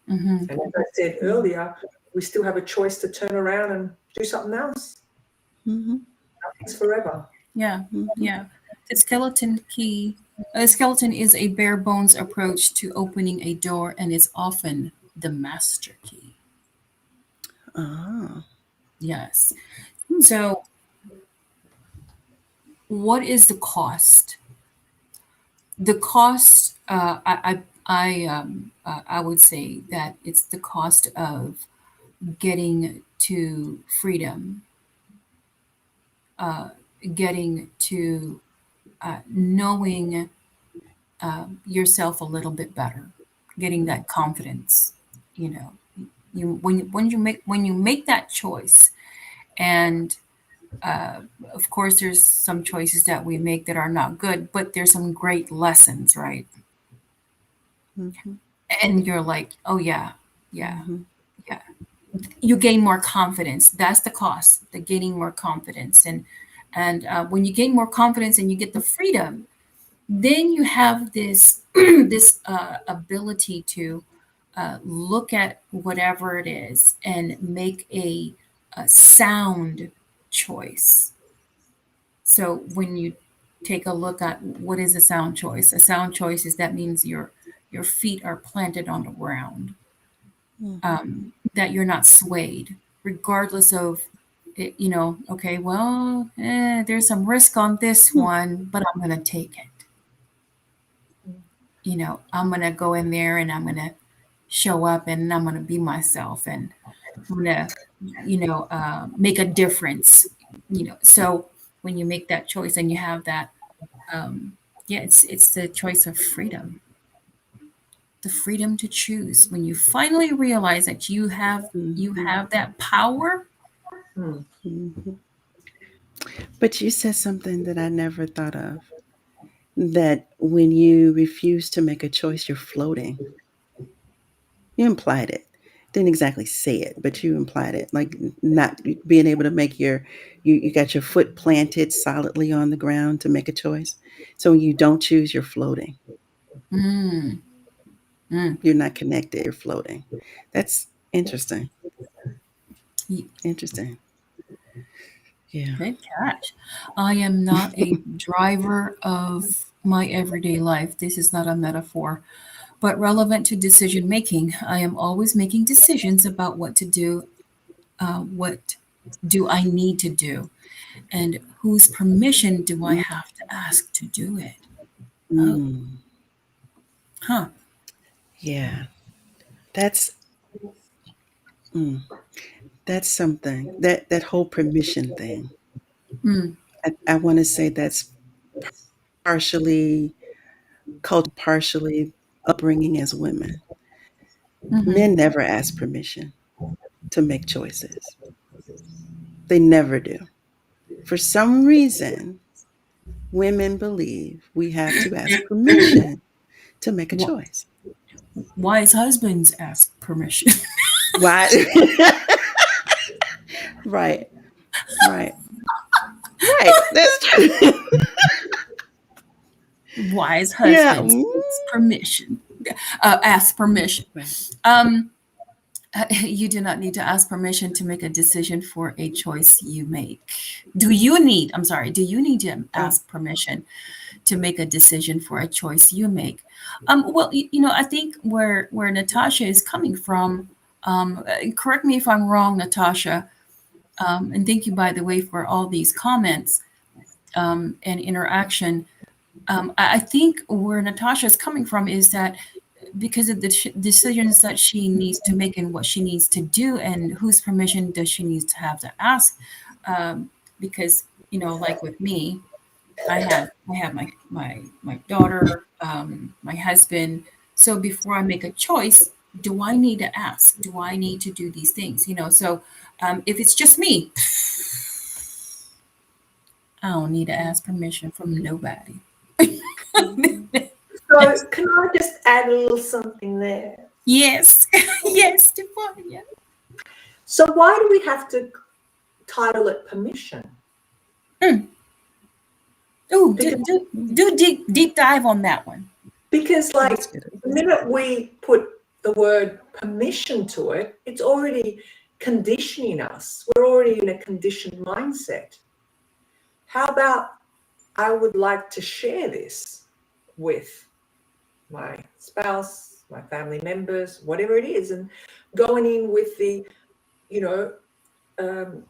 hmm, And as I said earlier, we still have a choice to turn around and do something else. Mm-hmm. It's forever. yeah, Mm-hmm. yeah. The skeleton key. A skeleton is a bare bones approach to opening a door, and is often the master key. Ah. Yes. Hmm. So, what is the cost? The cost, I would say that it's the cost of getting to freedom, uh, getting to knowing yourself a little bit better, getting that confidence. You know, when you make that choice, and of course, there's some choices that we make that are not good, but there's some great lessons, right? Mm-hmm. And you're like, oh yeah, yeah, Mm-hmm. yeah. You gain more confidence. That's the cost, the gaining more confidence. And when you gain more confidence and you get the freedom, then you have this this ability to look at whatever it is and make a sound choice. So when you take a look at what is a sound choice is that means your feet are planted on the ground. Mm-hmm. that you're not swayed, regardless of it, okay, well, there's some risk on this Hmm. one, but I'm going to take it. I'm going to go in there and I'm going to show up and I'm going to be myself and I'm going to, make a difference. So when you make that choice and you have that, um, yeah, it's the choice of freedom, the freedom to choose. When you finally realize that you have that power. Hmm. Mhm. But you said something that I never thought of, that when you refuse to make a choice, you're floating. You implied it. Didn't exactly say it, but you implied it. Like not being able to make you got your foot planted solidly on the ground to make a choice. So when you don't choose, you're floating. Mm, mm. You're not connected, you're floating. That's interesting. Interesting. Yeah. Good catch. I am not a driver of my everyday life. This is not a metaphor, but relevant to decision making. I am always making decisions about what to do, what do I need to do, and whose permission do I have to ask to do it. Oh, Mm, huh. yeah. That's mm, that's something. That whole permission thing. Mm, I want to say that's partially culture, partially upbringing as women. mm-hmm. Men never ask permission to make choices. They never do. For some reason, women believe we have to ask permission to make a Wh- choice. Wise husbands ask permission. Why? Right, right, right. That's true. Wise Yeah. husbands ask permission. Right. Um, you do not need to ask permission to make a decision for a choice you make. Do you need to Oh. ask permission to make a decision for a choice you make? Well, I think where Natasha is coming from, correct me if I'm wrong, Natasha, and thank you, by the way, for all these comments and interaction. I think where Natasha is coming from is that because of the decisions that she needs to make and what she needs to do and whose permission does she need to have to ask, because like with me, I have my daughter, my husband. So before I make a choice, do I need to ask, do I need to do these things, so if it's just me, I don't need to ask permission from nobody. Mhm. So can I just add a little something there? Yes. Yes, Stefania. So why do we have to title it permission? Mm. Oh, Because do deep dive on that one. like That's good the advice. minute we put the word permission to it, it's already conditioning us. We're already in a conditioned mindset. How about I would like to share this with my spouse, my family members, whatever it is, and going in with you know, um,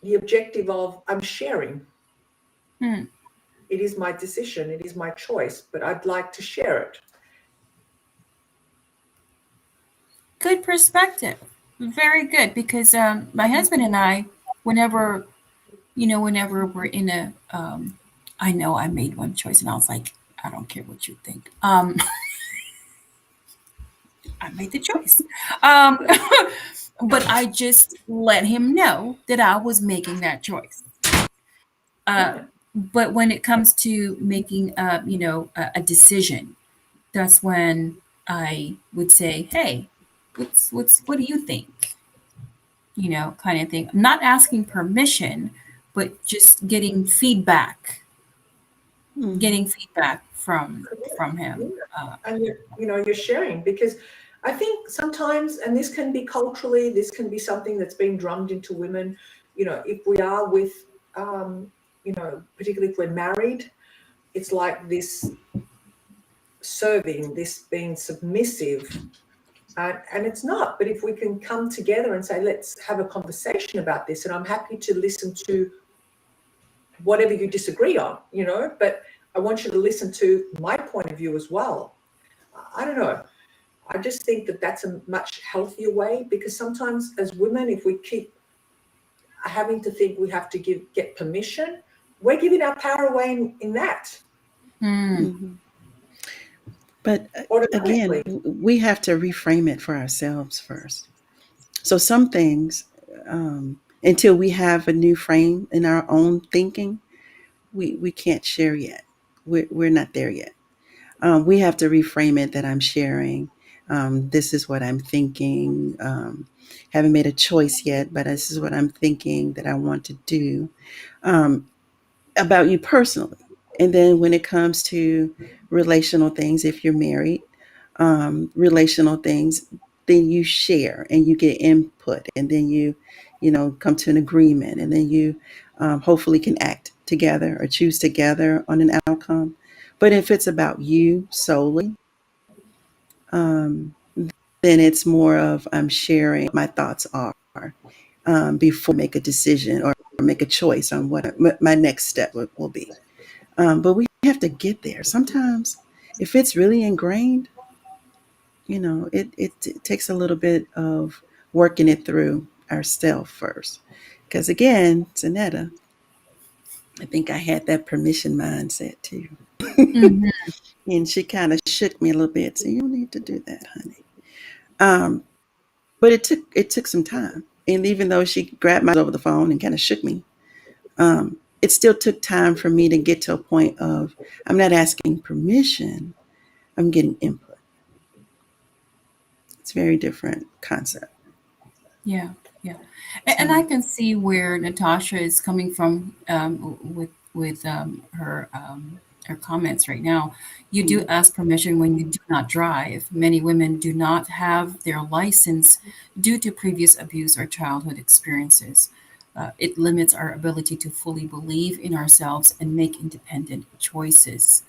the objective of I'm sharing. Hmm. It is my decision, it is my choice, but I'd like to share it. Good perspective. Very good, because my husband and I, whenever whenever we're in a, I know I made one choice, and I was like, I don't care what you think. I made the choice. Um, but I just let him know that I was making that choice. Uh, Yeah. but when it comes to making, a decision, that's when I would say, "Hey, what do you think?" Kind of thing. Not asking permission, but just Mhm. getting feedback from him. Yeah. And you're sharing because I think sometimes, and this can be culturally, this can be something that's been drummed into women, if we are with, particularly if we're married, it's like this serving, this being submissive, And it's not. But if we can come together and say, let's have a conversation about this, and I'm happy to listen to whatever you disagree on, but I want you to listen to my point of view as well. I don't know. I just think that that's a much healthier way, because sometimes as women, if we keep having to think we have to get permission, we're giving our power away in that Mm-hmm. But again, automatically. we have to reframe it for ourselves first. So some things, until we have a new frame in our own thinking, we can't share yet. We're not there yet. We have to reframe it that I'm sharing. This is what I'm thinking. Haven't made a choice yet, but this is what I'm thinking that I want to do. Um, about you personally. And then when it comes to relational things, if you're married, relational things, then you share and you get input, and then you come to an agreement, and then you hopefully can act together or choose together on an outcome. But if it's about you solely, um, then it's more of I'm sharing my thoughts are before I make a decision or make a choice on what my next step will be. But we have to get there. Sometimes, if it's really ingrained, it takes a little bit of working it through ourselves first. Because again, Zanetta, I think I had that permission mindset too. Mhm. And she kind of shook me a little bit. So you don't need to do that, honey. Um, but it took some time. And even though she grabbed my over the phone and kind of shook me, it still took time for me to get to a point of I'm not asking permission, I'm getting input. It's a very different concept. Yeah, yeah, and I So, can see where Natasha is coming from with her comments right now. You do mm, ask permission when you do not drive. Many women do not have their license due to previous abuse or childhood experiences. It limits our ability to fully believe in ourselves and make independent choices.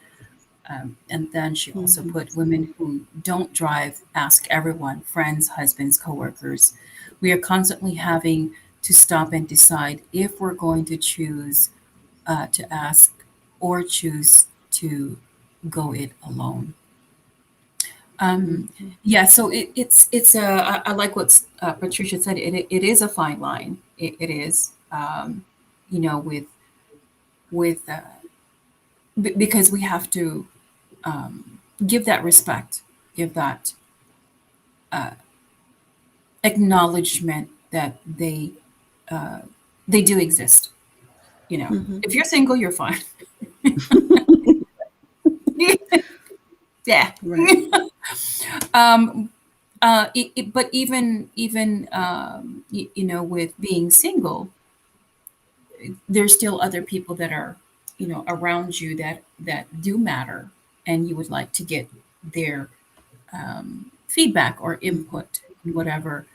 And then she also mhm, put women who don't drive ask everyone, friends, husbands, coworkers. We are constantly having to stop and decide if we're going to choose to ask or choose to go it alone. Um, mhm, yeah, so I like what Patricia said. It is a fine line. It is, with with because we have to give that respect, give that acknowledgement that uh, they do exist. mhm. If you're single, you're fine. Yeah. Right. um, but even with being single, there's still other people that are around you that do matter, and you would like to get their feedback or Mhm, input in whatever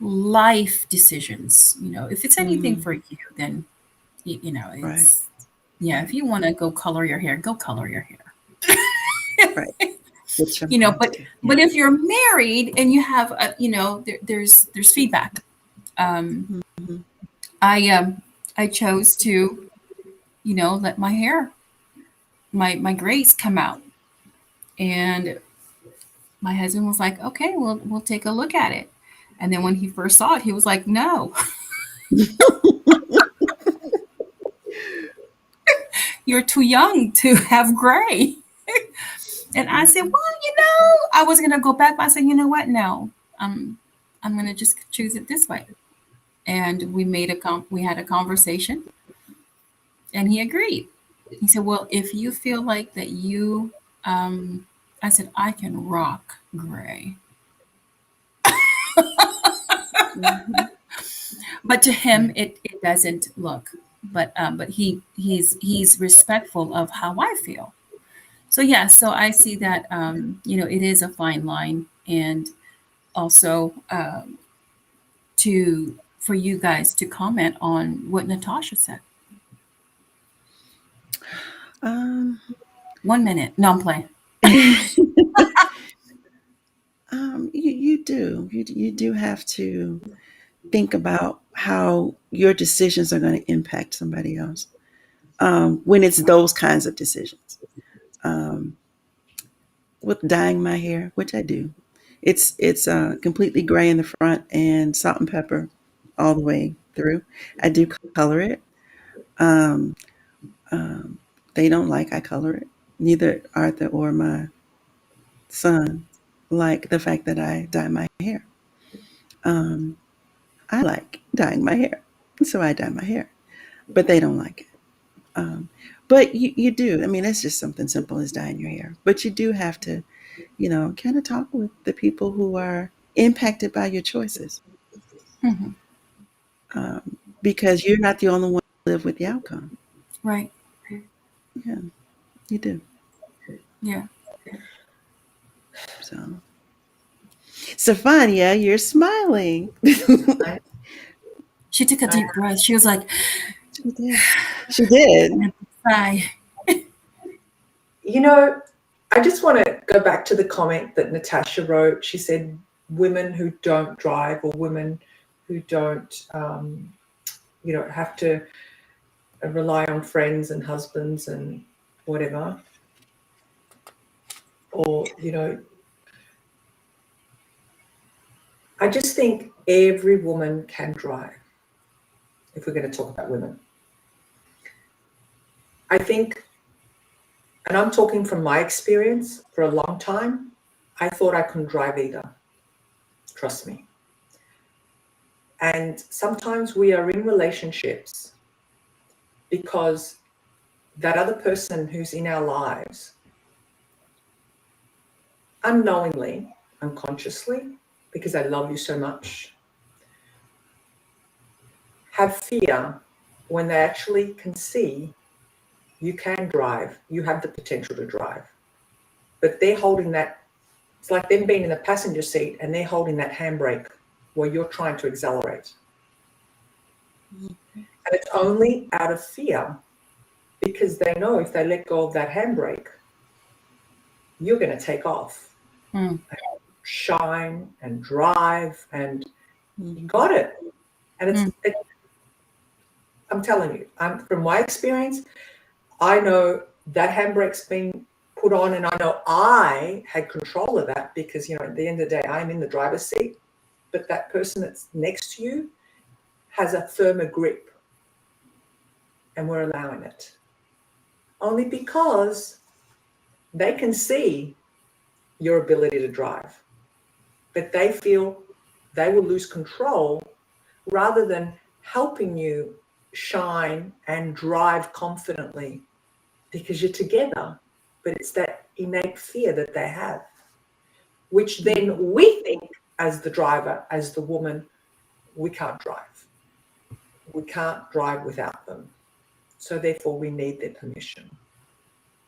life decisions. If it's anything mhm. for you, then Right. it's yeah. If you want to go color your hair, go color your hair. Right. Get your mind But to. Yeah. if you're married and you have there's feedback. um Mhm, I chose to let my hair, my grace come out, and my husband was like, okay, we'll take a look at it. And then when he first saw it, he was like, no, you're too young to have gray. And I said, mhm, well, I was gonna go back, but I said, you know what? No, I'm I'm gonna just choose it this way. And we had a conversation, and he agreed. He said, well, if you feel like that um, I said I can rock gray, mhm. but to him Right. it doesn't look. But he's respectful of how I feel. So yeah, so I see that it is a fine line, and also to for you guys to comment on what Natasha said. Um, 1 minute, no, I'm playing. you do. You do have to think about how your decisions are going to impact somebody else when it's those kinds of decisions. Um, with dyeing my hair, which I do, it's completely gray in the front and salt and pepper all the way through. I do color it. Um, um, they don't like I color it. Neither Arthur or my son like the fact that I dye my hair. Um, I like dyeing my hair, so I dye my hair, but they don't like it. Um, but you do. I mean, it's just something simple as dyeing your hair. But you do have to, kind of talk with the people who are impacted by your choices, Mhm. because you're not the only one who live with the outcome. Right. Yeah, you do. Yeah. So, Stefania, you're smiling. I, She took a I, deep breath. She was like, She did. She did. and a sigh. you know, I just want to go back to the comment that Natasha wrote. She said, women who don't drive, or women who don't, have to rely on friends and husbands and whatever. Or, I just think every woman can drive, if we're going to talk about women. I think, and I'm talking from my experience, for a long time, I thought I couldn't drive either. Trust me. And sometimes we are in relationships because that other person who's in our lives, unknowingly, unconsciously, because I love you so much, have fear when they actually can see you can drive, you have the potential to drive. But they're holding that, it's like them being in the passenger seat and they're holding that handbrake while you're trying to accelerate. And it's only out of fear, because they know if they let go of that handbrake, you're going to take off, Mm. shine and drive, and you got it. And I'm telling you, from my experience, I know that handbrake's been put on, and I know I had control of that because, at the end of the day, I'm in the driver's seat, but that person that's next to you has a firmer grip, and we're allowing it. Only because they can see your ability to drive, but they feel they will lose control rather than helping you shine and drive confidently because you're together. But it's that innate fear that they have, which then we think, as the driver, as the woman, we can't drive. We can't drive without them. So therefore we need their permission.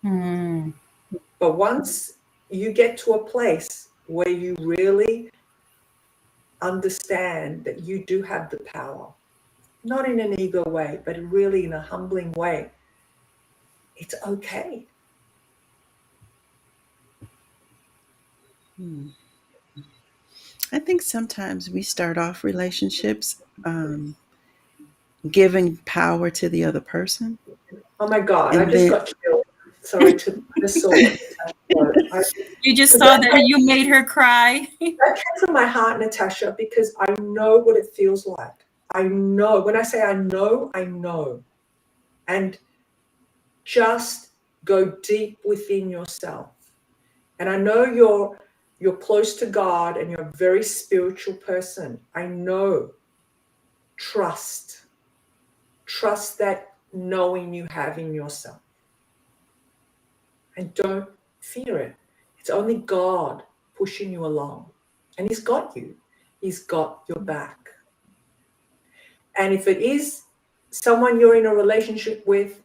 Mm. But once you get to a place where you really understand that you do have the power, not in an ego way, but really in a humbling way, it's okay. I think sometimes we start off relationships giving power to the other person. Oh my God, I And just then, got chilled. Sorry, I just saw it. You just Because saw that you made her cry. that came from my heart, Natasha, because I know what it feels like. I know. When I say I know, I know. And just go deep within yourself. And I know you're close to God and you're a very spiritual person. I know. Trust. Trust that knowing you have in yourself. And don't fear it. It's only God pushing you along. And He's got you. He's got your back. And if it is someone you're in a relationship with,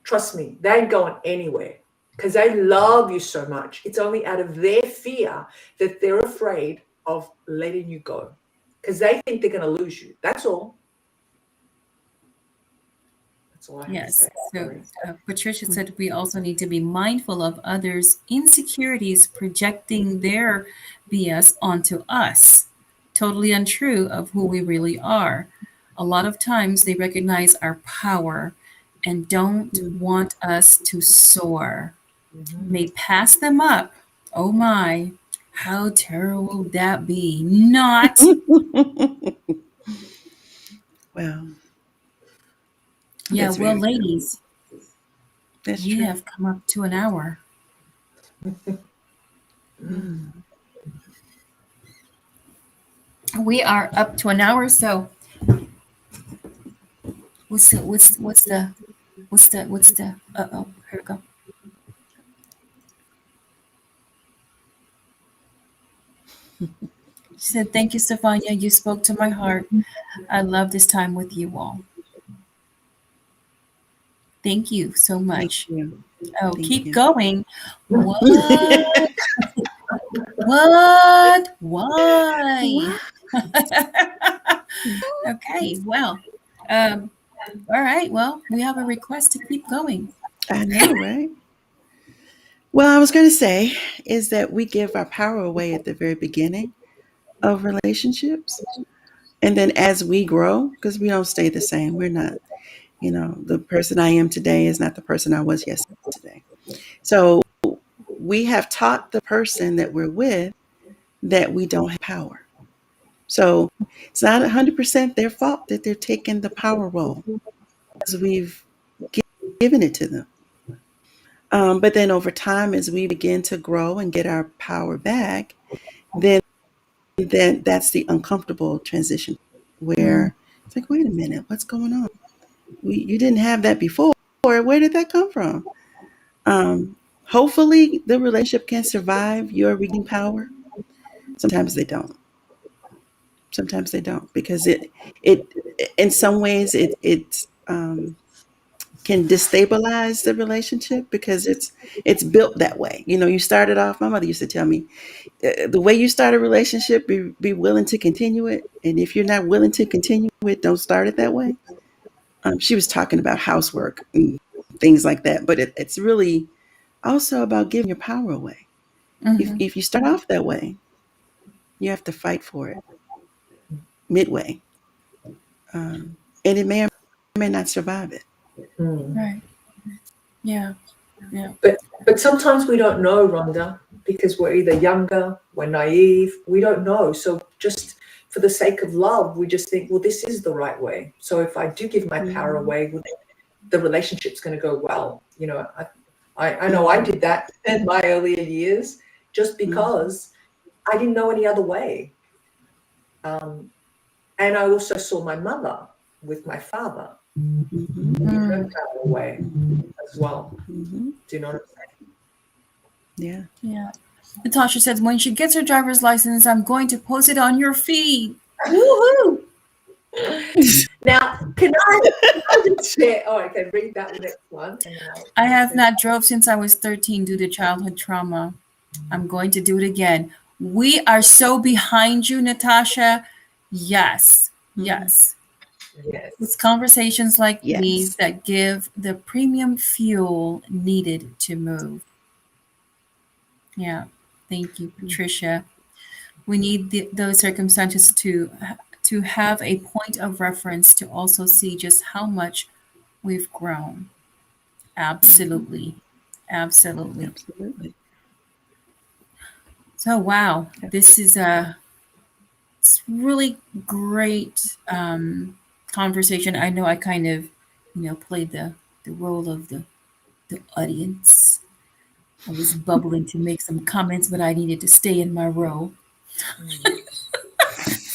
trust me, they ain't going anywhere because they love you so much. It's only out of their fear that they're afraid of letting you go because they think they're going to lose you. That's all. That's all I have to Yes. say. So Sorry. Patricia said we also need to be mindful of others' insecurities projecting their BS onto us. Totally untrue of who we really are. A lot of times they recognize our power and don't want us to soar. Mhm. May pass them up. Oh my, how terrible would that be? Not. Well, Yeah, that's well, very true. ladies, That's we true. have come up to an hour. Mm. We are up to an hour, so what's the uh-oh, here we go. She said, "Thank you, Stefania. You spoke to my heart. I love this time with you all. Thank you so Thank much." you. Oh, Thank keep you. going. What? What? Why? What? Okay, well, um, all right. Well, we have a request to keep going. I know, right? Well, I was going to say is that we give our power away at the very beginning of relationships. And then as we grow, because we don't stay the same, we're not, the person I am today is not the person I was yesterday. So we have taught the person that we're with that we don't have power. So it's not 100% their fault that they're taking the power role because we've given it to them. But then over time, as we begin to grow and get our power back, then that's the uncomfortable transition Mm, where it's like, wait a minute, what's going on? You didn't have that before. Where did that come from? Hopefully, the relationship can survive your reading power. Sometimes they don't. Sometimes they don't because it in some ways it can destabilize the relationship because it's built that way. You started off. My mother used to tell me, the way you start a relationship, be willing to continue it, and if you're not willing to continue it, don't start it that way. She was talking about housework and things like that, but it's really also about giving your power away. If mhm. if you start off that way, you have to fight for it midway, and it may or may not survive it. Mm. Right. Yeah. Yeah. But sometimes we don't know, Rhonda, because we're either younger, we're naive, we don't know. So just for the sake of love, we just think, well, this is the right way. So if I do give my power Mhm. away, well, the relationship's going to go well. I know I Mhm. did that in my earlier years just Mhm. because I didn't know any other way. Um, and I also saw my mother with my father Mhm. give her Mm, power away as well. Mhm. Do you know what I'm Yeah. yeah. Natasha says, when she gets her driver's license, I'm going to post it on your feed. Woohoo! saying? Now, can I just share? Oh, okay, read that next one, and then I I'll have say. not drove since I was 13 due to childhood trauma. I'm going to do it again. We are so behind you, Natasha. Yes. Mhm. Yes. It's Yes. conversations like these Yes. that give the premium fuel needed to move. Yeah. Thank you, Patricia. We need those circumstances to have a point of reference to also see just how much we've grown. Mhm. Absolutely. Absolutely. Absolutely. So wow, this is Absolutely. a it's really great conversation. I know I kind of, played the role of the audience. I was bubbling to make some comments, but I needed to stay in my role. Mm.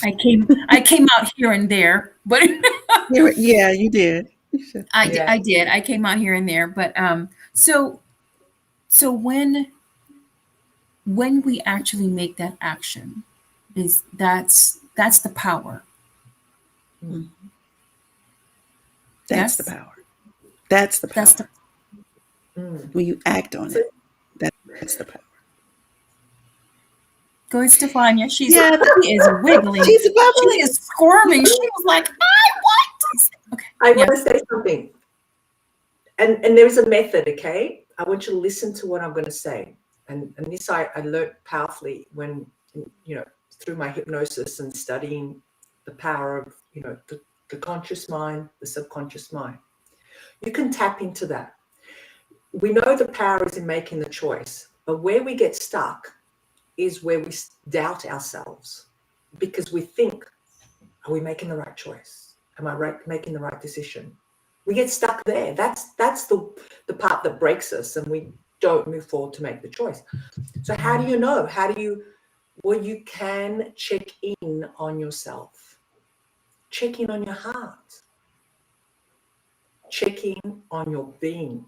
I came out here and there, but Yeah, you did. You should. Yeah. I did. I came out here and there, but so when we actually make that action, is that's the power. Mm. Mhm. That's the Yes, power. That's the that's the power. Mm. When you act on So, it, that's the power. go ahead, Stefania. Yeah, She is wiggling. she's She bubbling. is squirming. She was like, I want to. Okay, I yeah. want to say something. And there is a method, okay? I want you to listen to what I'm going to say. And this I learned powerfully when, through my hypnosis and studying the power of, the conscious mind, the subconscious mind. You can tap into that. We know the power is in making the choice, but where we get stuck is where we doubt ourselves because we think, are we making the right choice? Am I making the right decision? We get stuck there. That's the part that breaks us, and we don't move forward to make the choice. So how do you know? Well, you can check in on yourself. Check in on your heart. Check in on your being.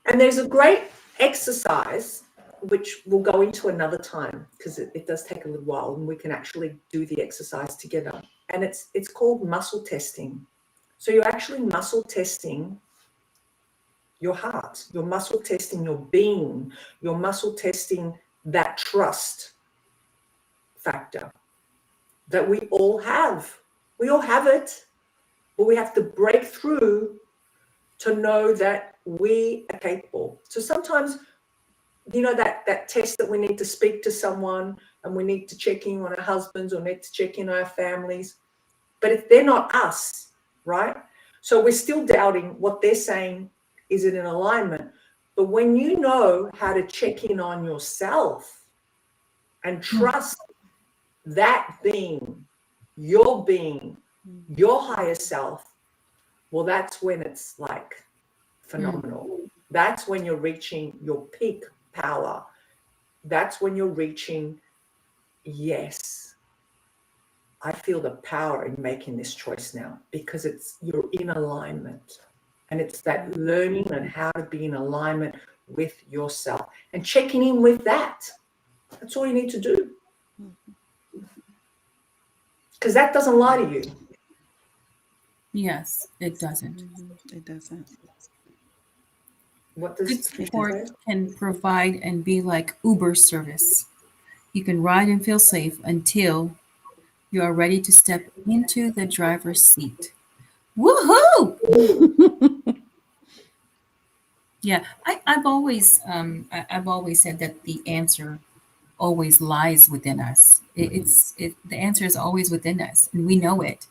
And there's a great exercise which we'll go into another time because it does take a little while and we can actually do the exercise together. And it's called muscle testing. So you're actually muscle testing your heart, you're muscle testing your being, you're muscle testing that trust factor that we all have. We all have it, but we have to break through to know that we are capable. So sometimes, that test that we need to speak to someone and we need to check in on our husbands or need to check in on our families, but if they're not us, right? So we're still doubting what they're saying. Is it in alignment? But when you know how to check in on yourself and trust that being, your higher self, well, that's when it's like phenomenal. That's when you're reaching your peak power. That's when you're reaching, yes, I feel the power in making this choice now because you're in alignment. And it's that learning and how to be in alignment with yourself and checking in with that. That's all you need to do. Because that doesn't lie to you. Yes, it doesn't. It doesn't. What does Good support can provide and be like Uber service. You can ride and feel safe until you are ready to step into the driver's seat. Woohoo! Yeah, I've always said that the answer always lies within us. The answer is always within us, and we know it.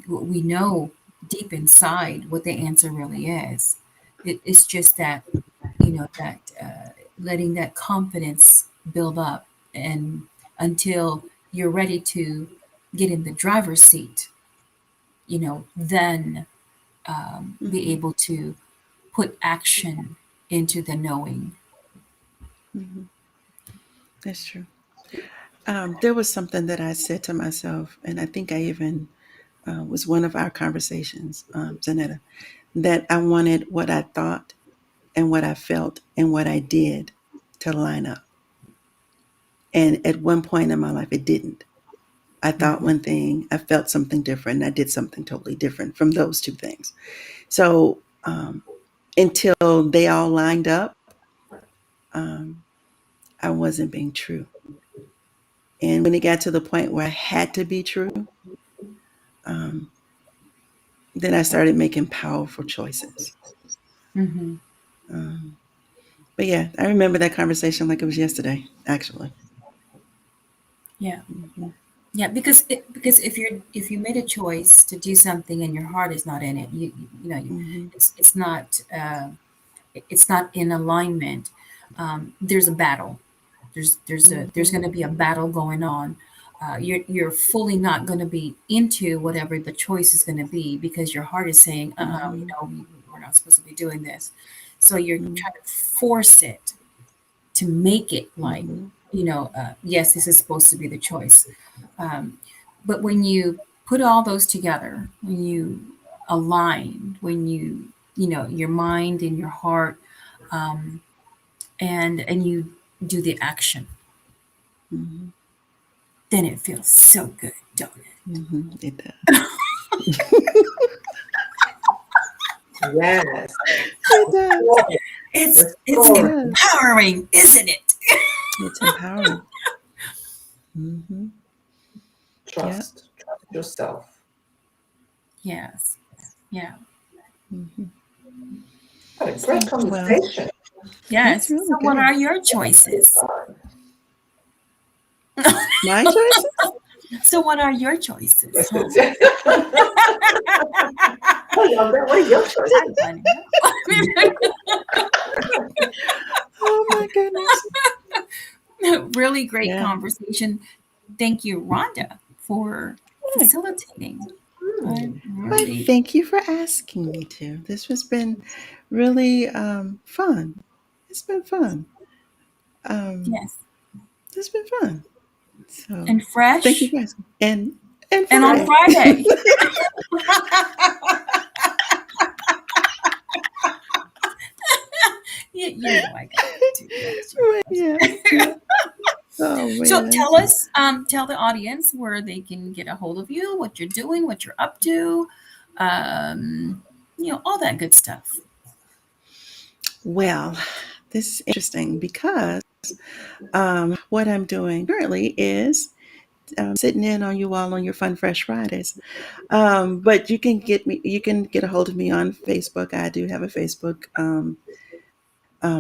We know deep inside what the answer really is. It's just that that letting that confidence build up, and until you're ready to get in the driver's seat, then be able to put action into the knowing. That's true. There was something that I said to myself, and I think I even was one of our conversations, Zanetta, that I wanted what I thought and what I felt and what I did to line up. And at one point in my life, it didn't. I thought one thing, I felt something different, and I did something totally different from those two things. So until they all lined up, I wasn't being true. And when it got to the point where I had to be true, then I started making powerful choices. Hmm. But yeah, I remember that conversation like it was yesterday, actually. Yeah, yeah, because if you made a choice to do something and your heart is not in it, it's not in alignment. There's a battle. There's going to be a battle going on. You're fully not going to be into whatever the choice is going to be because your heart is saying, we're not supposed to be doing this. So you're trying to force it to make it like, yes, this is supposed to be the choice. But when you put all those together, when you align, when your mind and your heart, and you do the action, then it feels so good, don't it? It does. Yes. It does. It's Yes. empowering, isn't it? It's empowering. Trust. yourself. Yes. Yeah. Mhm. What a So, great Well, conversation. that's yes. really So, what good. are your choices? My choices? So, what are your choices? Yes, Huh? what are your choices? I want to Oh my goodness. know. Really great Yeah. conversation. Thank you, Rhonda, for Right. facilitating. I Hmm. Well, really, thank you for asking me to. This has been really fun. It's been fun. Um, yes. it's been fun. So And thank you fresh. for asking. And And on Friday. Friday. You know I got that too. Yes, Right, yeah, yes. yeah. Oh So man. tell us, tell the audience where they can get a hold of you, what you're doing, what you're up to, um, all that good stuff. Well, this is interesting because what I'm doing currently is sitting in on you all on your Fun Fresh Fridays. But you can get a hold of me on Facebook. I do have a Facebook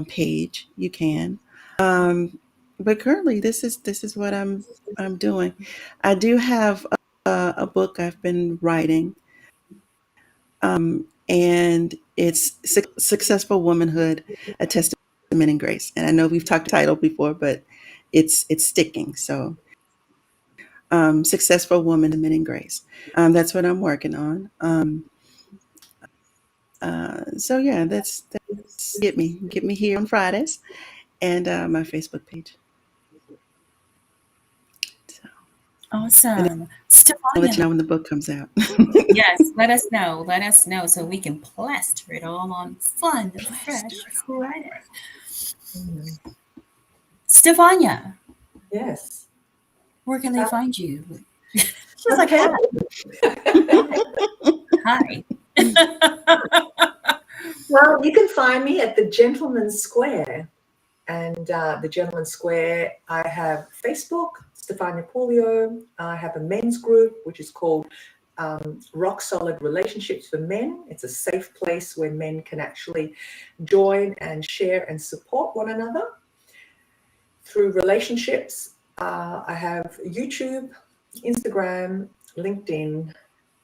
page. You can. Um, but currently, this is what I'm doing. I do have a book I've been writing, and it's Successful Womanhood: A Testament in Grace. And I know we've talked title before, but it's sticking. So, Successful Woman in Grace. That's what I'm working on. So yeah, that's get me here on Fridays and my Facebook page. So, and Awesome. I'll let you Stefania. know when the book comes out. Yes, let us know. Let us know so we can plaster it all on Fun Plaster Fresh it all Friday. Hmm. Stefania, Yes. where can they find you? She's like, Okay. hi. Hi. Well, you can find me at the Gentleman's Square. And the Gentleman's Square, I have Facebook, Stefania Pulio. I have a men's group, which is called Rock Solid Relationships for Men. It's a safe place where men can actually join and share and support one another through relationships. I have YouTube, Instagram, LinkedIn,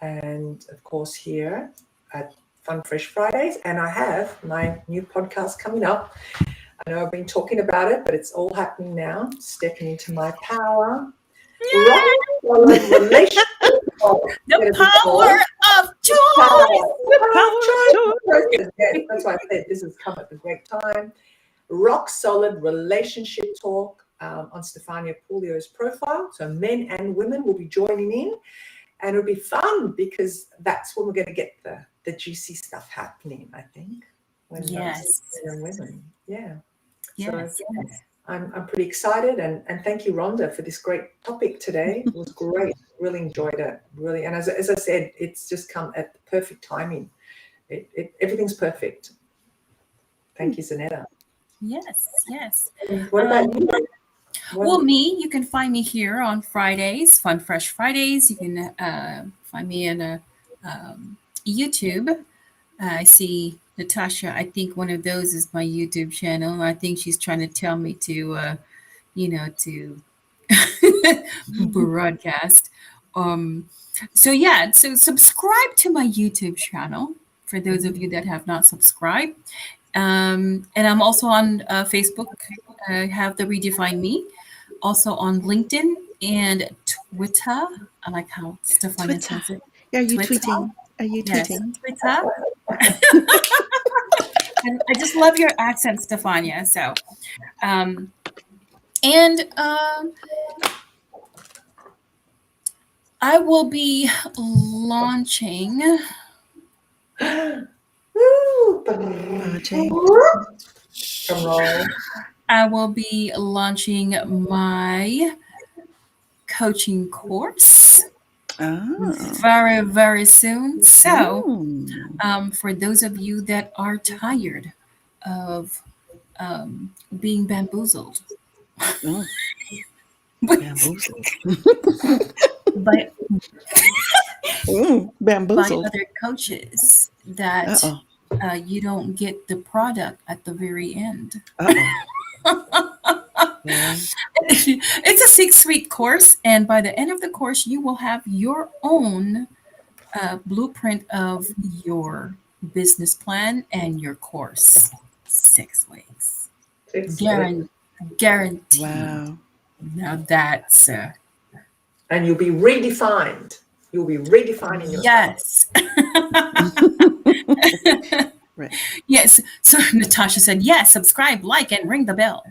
and of course here at Fun Fresh Fridays. And I have my new podcast coming up. I know I've been talking about it, but it's all happening now. Stepping into my power. Rock solid relationship. Oh, The it's gonna be power called of Power. choice. The Power of power of joy. choice. Yes, that's why I said this has come at the great time. Rock solid relationship talk on Stefania Pulio's profile. So men and women will be joining in, and it'll be fun because that's when we're going to get the juicy stuff happening, I think, when those Yes. men and women. Yeah. So Yes. I'm pretty excited, and thank you, Rhonda, for this great topic today. It was great. Really enjoyed it. Really, and as I said, it's just come at the perfect timing. Everything's perfect. Thank you, Zanetta. Yes. Yes. And what about Um, you? well, What? me, you can find me here on Fridays, Fun Fresh Fridays. You can find me in YouTube. I see Natasha. I think one of those is my YouTube channel. I think she's trying to tell me to broadcast. Um, so yeah, so subscribe to my YouTube channel for those of you that have not subscribed. And I'm also on Facebook. I have the Redefine Me. Also on LinkedIn and Twitter. I like how Stefania Twitter. says it. Are you Twitter. tweeting? Are you Yes, tweeting? Twitter. And I just love your accent, Stefania. So, um, and I will be launching. Woo! Project. Drum roll. I will be launching my coaching course Oh. very, very soon. So, Mm. for those of you that are tired of being bamboozled, Oh, bamboozled. by by Bamboozled. other coaches that Uh-oh. you don't get the product at the very end. Uh-oh. Well, It's a 6-week course, and by the end of the course, you will have your own blueprint of your business plan and your course. 6 weeks. 6 weeks. Guaranteed. wow. Now that's And you'll be redefined. You'll be redefining yourself. yes. Right. Yes. So Natasha said, yes, subscribe, like, and ring the bell.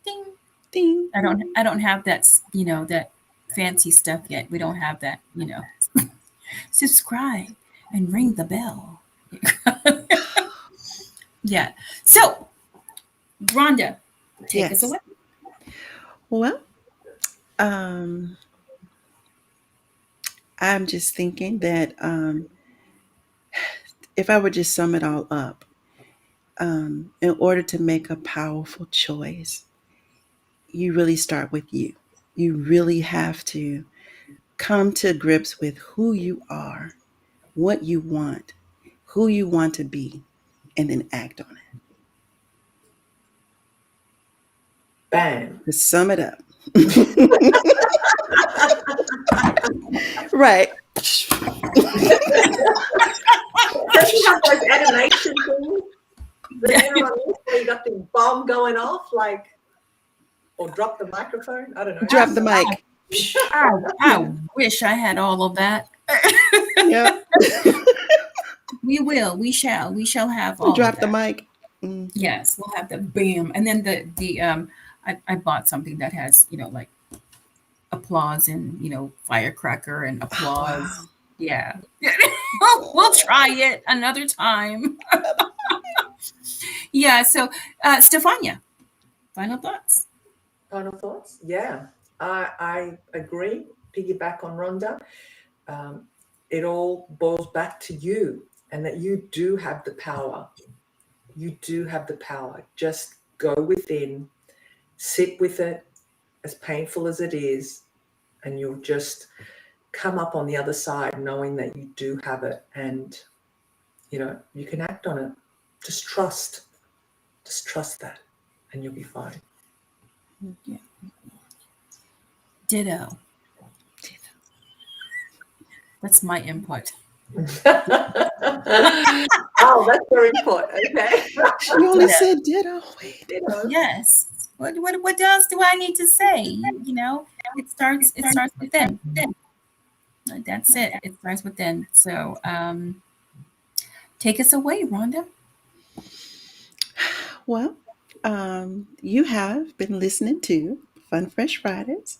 Ding. Ding. I don't have that, that fancy stuff yet. We don't have that, subscribe and ring the bell. Yeah. So, Rhonda, take us Yes. away. Well, um, I'm just thinking that if I would just sum it all up, in order to make a powerful choice, you really start with you. You really have to come to grips with who you are, what you want, who you want to be, and then act on it. Bam. To sum it up. Right. Does she have those animation things? Where you got the bomb going off, like, or drop the microphone? I don't know. Drop the mic. I wish I had all of that. Yep. We will. We shall have all Drop of the that. mic. Mm. Yes, we'll have the bam, and then I bought something that has like applause and firecracker and Oh, applause. wow. Yeah, we'll try it another time. Yeah. So, Stefania, final thoughts. Final thoughts? Yeah, I agree. Piggyback on Rhonda. It all boils back to you, and that you do have the power. You do have the power. Just go within, sit with it, as painful as it is, and you'll just come up on the other side knowing that you do have it, and you can act on it. Just trust that, and you'll be fine. Yeah. Ditto. That's my input. Oh, that's your input. Okay. She only said ditto. Wait. Yes. What else do I need to say? It starts within. That's it. It starts within. So take us away, Rhonda. Well, you have been listening to Fun Fresh Fridays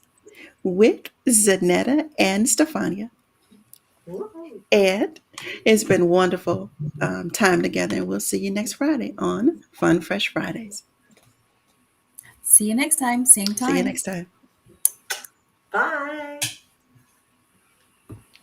with Zanetta and Stefania. Woo-hoo. And it's been wonderful time together. And we'll see you next Friday on Fun Fresh Fridays. See you next time. Same time. See you next time. Bye.